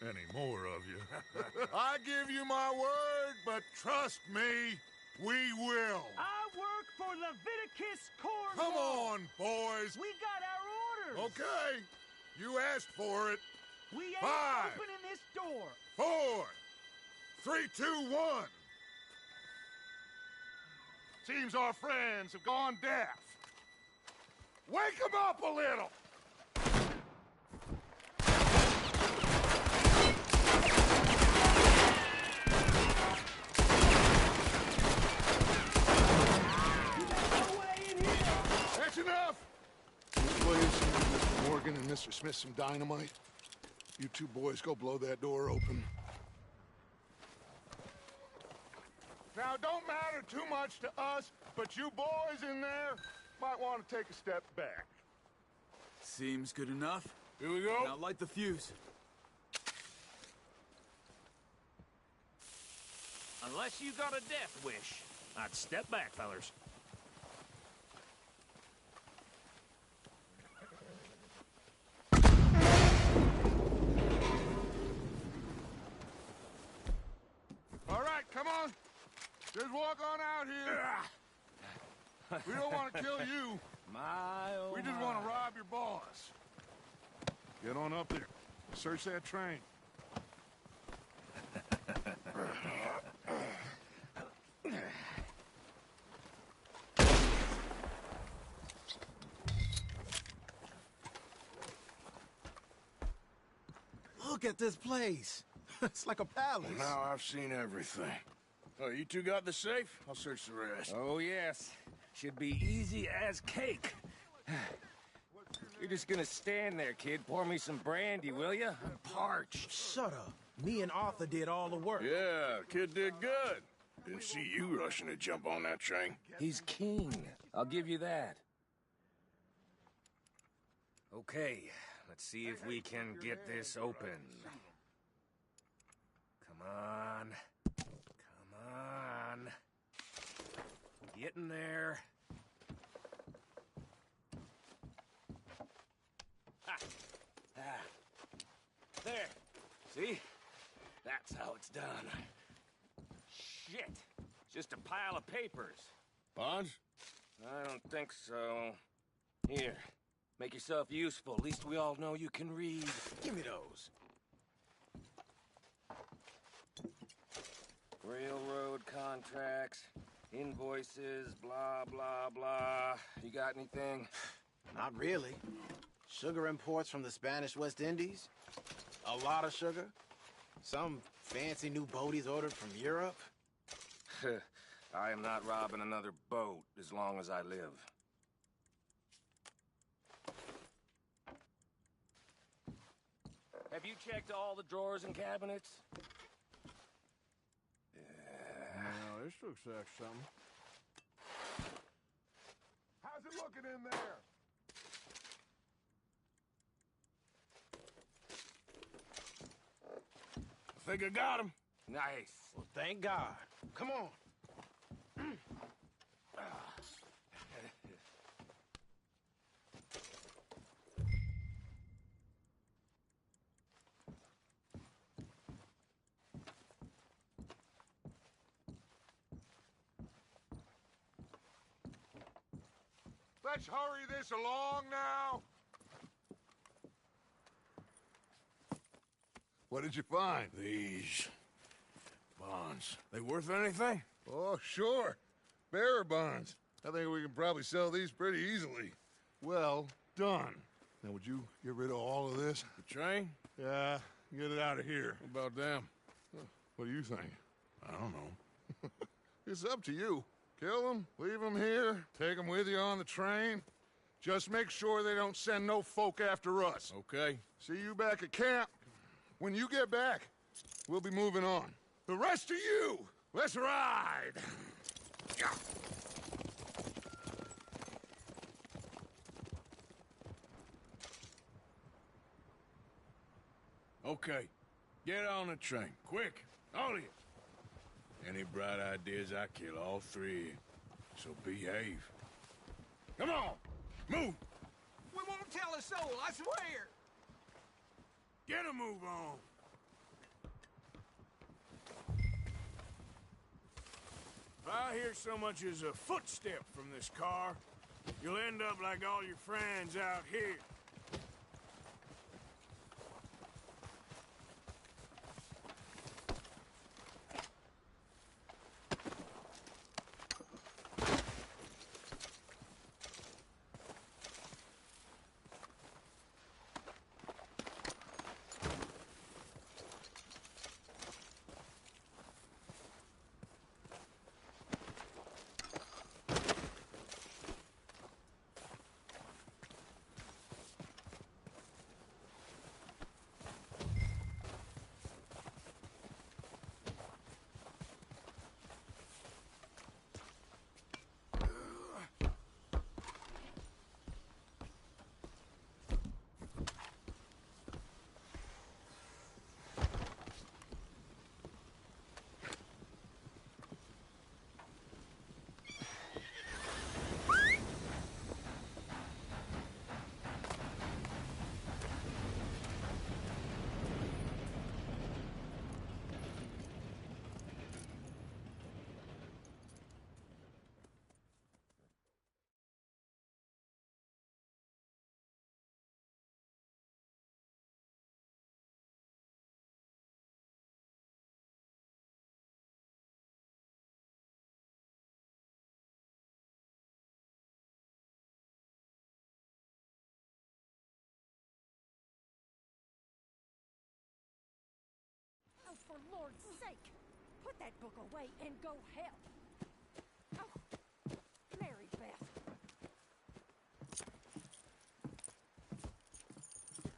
Any more of you. I give you my word, but trust me, we will. I work for Leviticus Corps. Come on, boys. We got our orders. Okay. You asked for it. We ain't 5, opening this door. 4, 3, 2, 1. Seems our friends have gone deaf. Wake them up a little! That's enough! Please, Mr. Morgan and Mr. Smith some dynamite. You two boys go blow that door open. Now, don't matter too much to us, but you boys in there might want to take a step back. Seems good enough. Here we go. Now light the fuse. Unless you got a death wish, I'd step back, fellers. All right, come on. Just walk on out here. We don't want to kill you. We just want to rob your boss. Get on up there. Search that train. Look at this place. It's like a palace. Now I've seen everything. Oh, you two got the safe? I'll search the rest. Oh, yes. Should be easy as cake. You're just gonna stand there, kid. Pour me some brandy, will you? I'm parched. Shut up. Me and Arthur did all the work. Yeah, kid did good. Didn't see you rushing to jump on that train. He's keen. I'll give you that. Okay, let's see if we can get this open. Come on. Come on. Get in there. Ah. Ah. There. See? That's how it's done. Shit. Just a pile of papers. Bonds? I don't think so. Here. Make yourself useful. At least we all know you can read. Give me those. Railroad contracts, invoices, blah, blah, blah. You got anything? Not really. Sugar imports from the Spanish West Indies. A lot of sugar. Some fancy new boat he's ordered from Europe. I am not robbing another boat as long as I live. Have you checked all the drawers and cabinets? No, this looks like something. How's it looking in there? I think I got him. Nice. Well, thank God. Come on. Let's hurry this along now. What did you find? These bonds. They worth anything? Oh, sure. Bearer bonds. I think we can probably sell these pretty easily. Well done. Now, would you get rid of all of this? The train? Yeah, get it out of here. What about them? What do you think? I don't know. It's up to you. Kill them, leave them here, take them with you on the train. Just make sure they don't send no folk after us. Okay. See you back at camp. When you get back, we'll be moving on. The rest of you, let's ride! Okay. Get on the train. Quick. All of you. Any bright ideas, I kill all three of you. So behave. Come on! Move! We won't tell a soul, I swear! Get a move on! If I hear so much as a footstep from this car, you'll end up like all your friends out here. Oh, for Lord's sake, put that book away and go help. Oh, Mary Beth.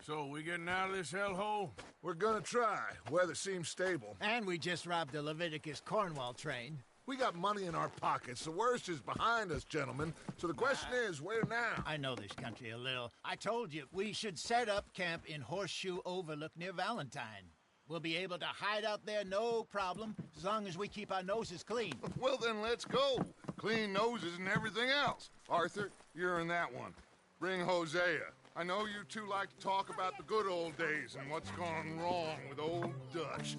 So, we getting out of this hellhole? We're gonna try. Weather seems stable. And we just robbed a Leviticus Cornwall train. We got money in our pockets. The worst is behind us, gentlemen. So the question is, where now? I know this country a little. I told you, we should set up camp in Horseshoe Overlook near Valentine. We'll be able to hide out there, no problem, as long as we keep our noses clean. Well, then let's go. Clean noses and everything else. Arthur, you're in that one. Bring Hosea. I know you two like to talk about the good old days and what's gone wrong with old Dutch.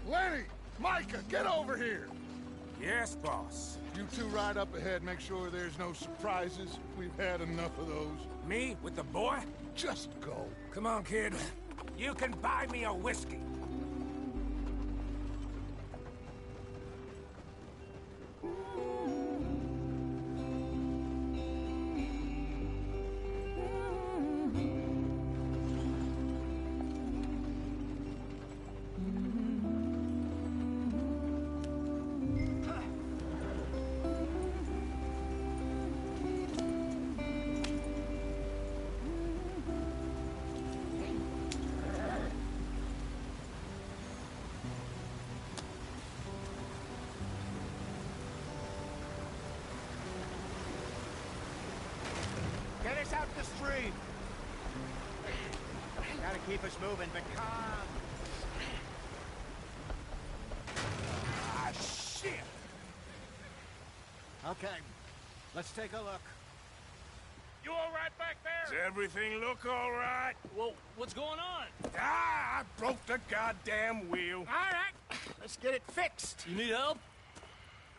Lenny! Micah, get over here! Yes, boss. You two ride up ahead, make sure there's no surprises. We've had enough of those. Me with the boy? Just go. Come on, kid. You can buy me a whiskey. breathe. Gotta keep us moving, but calm. Ah, shit! Okay, let's take a look. You all right back there? Does everything look all right? Well, what's going on? Ah, I broke the goddamn wheel. All right, let's get it fixed. You need help?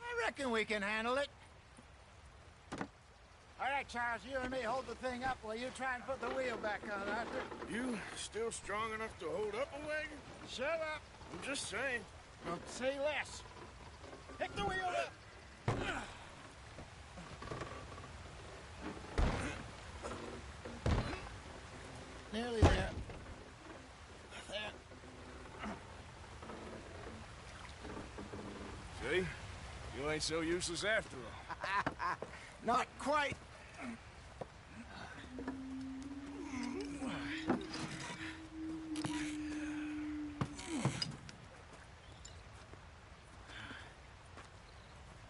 I reckon we can handle it. All right, Charles, you and me hold the thing up while you try and put the wheel back on, Arthur. You still strong enough to hold up a wagon? Shut up. I'm just saying. Don't say less. Pick the wheel up. Nearly there. See? You ain't so useless after all. Not quite.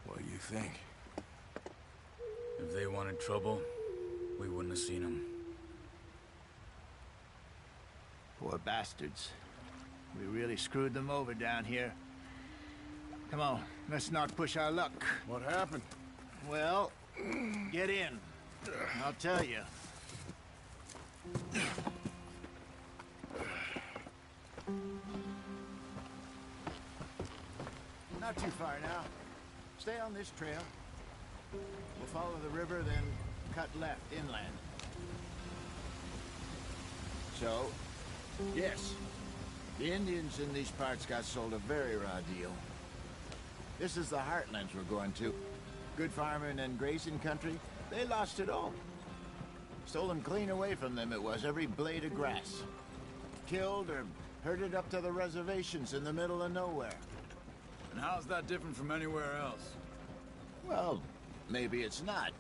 What do you think? If they wanted trouble, we wouldn't have seen them. Poor bastards. We really screwed them over down here. Come on, let's not push our luck. What happened? Well, get in. I'll tell you. Not too far now. Stay on this trail. We'll follow the river, then cut left inland. So, yes, the Indians in these parts got sold a very raw deal. This is the heartlands we're going to. Good farming and grazing country, they lost it all. Stolen clean away from them it was, every blade of grass. Killed or herded up to the reservations in the middle of nowhere. And how's that different from anywhere else? Well, maybe it's not.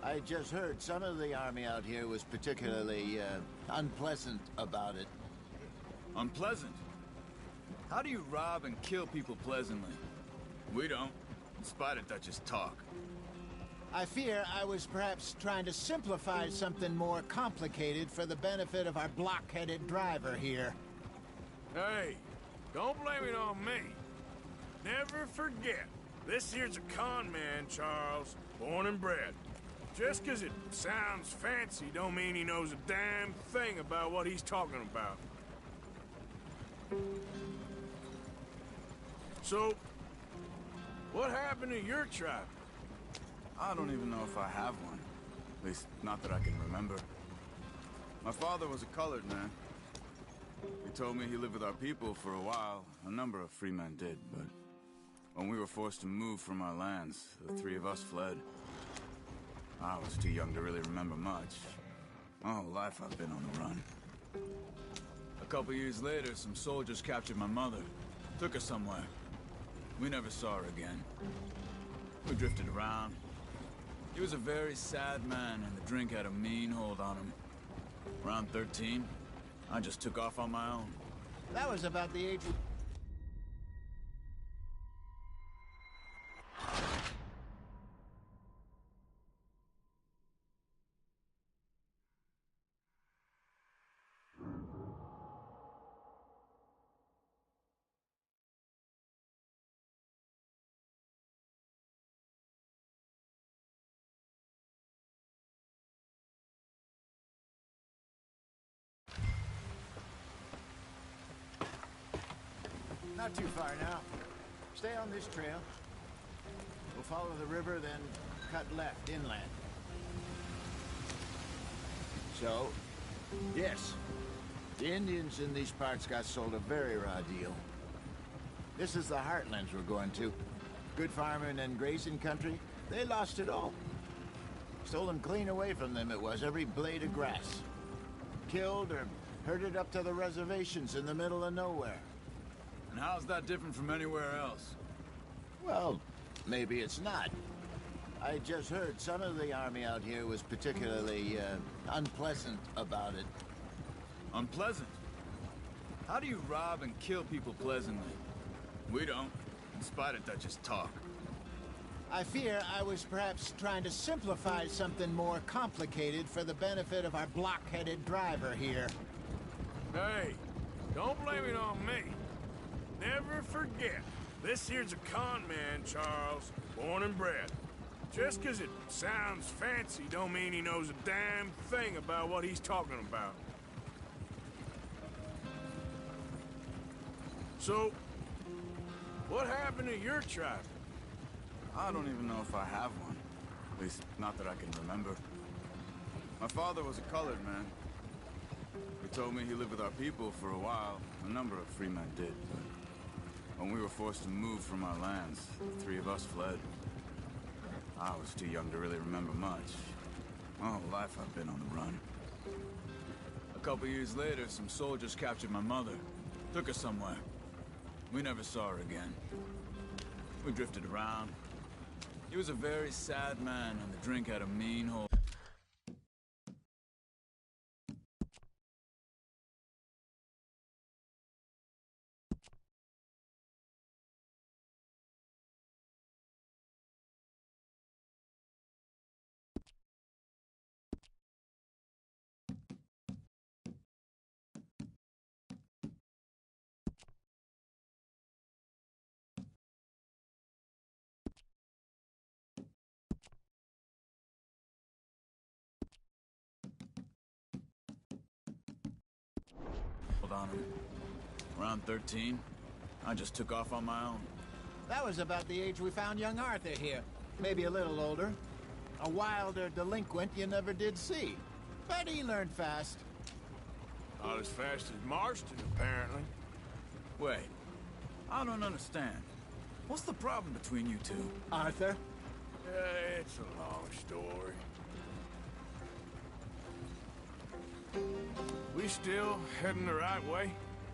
I just heard some of the army out here was particularly, unpleasant about it. Unpleasant? How do you rob and kill people pleasantly? We don't, in spite of Dutch's talk. I fear I was perhaps trying to simplify something more complicated for the benefit of our block-headed driver here. Hey, don't blame it on me. Never forget, this here's a con man, Charles, born and bred. Just 'cause it sounds fancy don't mean he knows a damn thing about what he's talking about. So, what happened to your tribe? I don't even know if I have one. At least, not that I can remember. My father was a colored man. He told me he lived with our people for a while. A number of free men did, but when we were forced to move from our lands, the three of us fled. I was too young to really remember much. My whole life I've been on the run. A couple years later, some soldiers captured my mother. Took her somewhere. We never saw her again. We drifted around. He was a very sad man, and the drink had a mean hold on him. Around 13, I just took off on my own. That was about the age... Not too far now. Stay on this trail. We'll follow the river, then cut left inland. So, yes, the Indians in these parts got sold a very raw deal. This is the heartlands we're going to. Good farming and grazing country, they lost it all. Stolen clean away from them it was, every blade of grass. Killed or herded up to the reservations in the middle of nowhere. And how's that different from anywhere else? Well, maybe it's not. I just heard some of the army out here was particularly, unpleasant about it. Unpleasant? How do you rob and kill people pleasantly? We don't, in spite of Dutch's talk. I fear I was perhaps trying to simplify something more complicated for the benefit of our block-headed driver here. Hey, don't blame it on me. Never forget, this here's a con man, Charles, born and bred. Just 'cause it sounds fancy don't mean he knows a damn thing about what he's talking about. So, what happened to your tribe? I don't even know if I have one. At least, not that I can remember. My father was a colored man. He told me he lived with our people for a while. A number of free men did, but when we were forced to move from our lands, the three of us fled. I was too young to really remember much. My whole life I've been on the run. A couple years later, some soldiers captured my mother. Took her somewhere. We never saw her again. We drifted around. He was a very sad man, and the drink had a mean hold. On him. Around 13, I just took off on my own. That was about the age we found young Arthur here. Maybe a little older. A wilder delinquent you never did see. But he learned fast. Not as fast as Marston, apparently. Wait, I don't understand. What's the problem between you two? Arthur? It's a long story. We still heading the right way?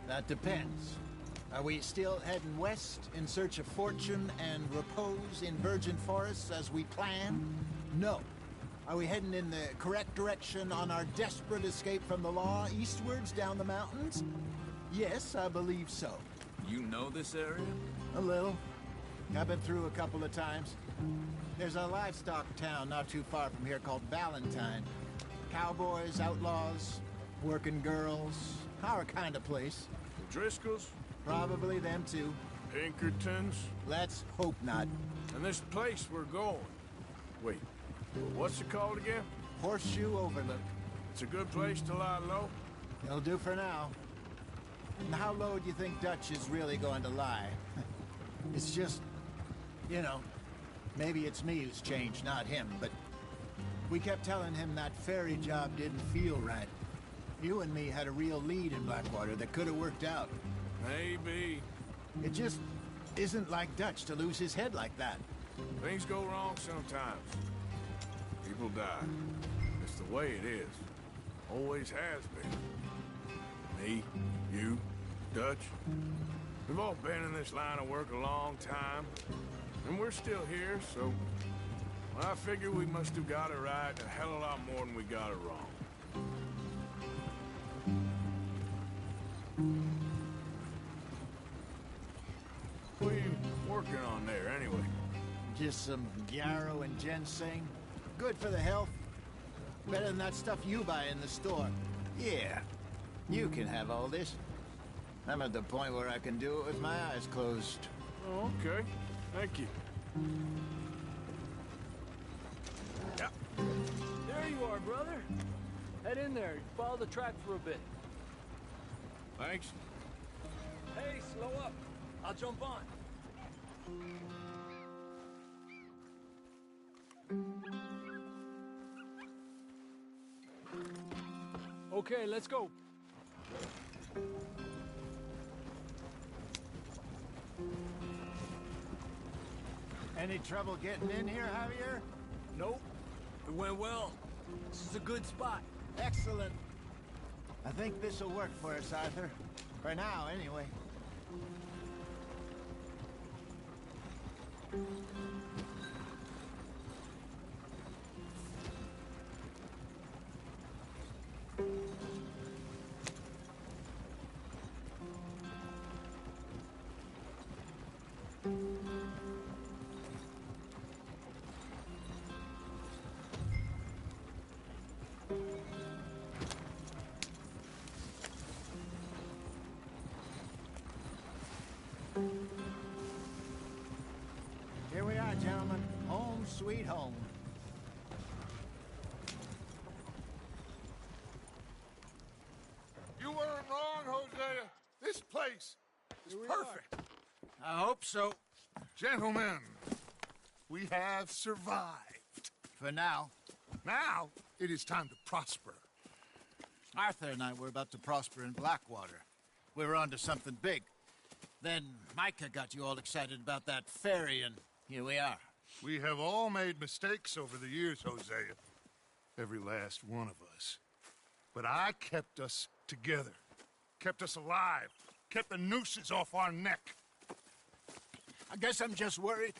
That depends. Are we still heading west in search of fortune and repose in virgin forests as we planned? No. Are we heading in the correct direction on our desperate escape from the law eastwards down the mountains? Yes, I believe so. You know this area? A little. I've been through a couple of times. There's a livestock town not too far from here called Valentine. Cowboys, outlaws, working girls, our kind of place. The Driscolls? Probably them too. Pinkertons? Let's hope not. And this place we're going. Wait, what's it called again? Horseshoe Overlook. It's a good place to lie low? It'll do for now. And how low do you think Dutch is really going to lie? It's just, you know, maybe it's me who's changed, not him, but we kept telling him that ferry job didn't feel right. You and me had a real lead in Blackwater that could have worked out. Maybe. It just isn't like Dutch to lose his head like that. Things go wrong sometimes. People die. It's the way it is. Always has been. Me, you, Dutch. We've all been in this line of work a long time. And we're still here, so... I figure we must have got it right a hell of a lot more than we got it wrong. What are you working on there, anyway? Just some yarrow and ginseng. Good for the health. Better than that stuff you buy in the store. Yeah, you can have all this. I'm at the point where I can do it with my eyes closed. Oh, okay. Thank you. Yep. There you are, brother. Head in there. Follow the track for a bit. Thanks. Hey, slow up. I'll jump on. Okay, let's go. Any trouble getting in here, Javier? Nope. It went well. This is a good spot. Excellent. I think this'll work for us, Arthur. For now, anyway. sweet home. You weren't wrong, Hosea. This place is perfect. I hope so. Gentlemen, we have survived. For now. Now, it is time to prosper. Arthur and I were about to prosper in Blackwater. We were onto something big. Then Micah got you all excited about that ferry, and here we are. We have all made mistakes over the years, Hosea. Every last one of us. But I kept us together. Kept us alive. Kept the nooses off our neck. I guess I'm just worried.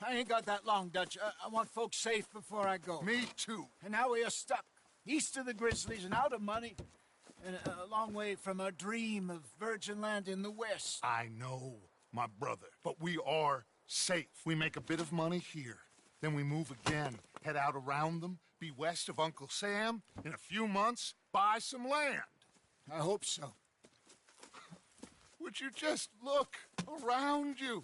I ain't got that long, Dutch. I want folks safe before I go. Me too. And now we are stuck. East of the Grizzlies and out of money. And a long way from our dream of virgin land in the west. I know, my brother. But we are safe. We make a bit of money here. Then we move again. Head out around them. Be west of Uncle Sam. In a few months, buy some land. I hope so. Would you just look around you?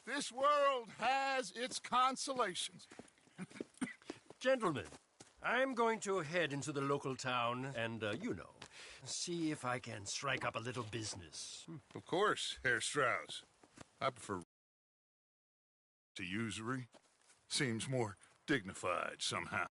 This world has its consolations. Gentlemen, I'm going to head into the local town and, see if I can strike up a little business. Of course, Herr Strauss. I prefer to usury. Seems more dignified somehow.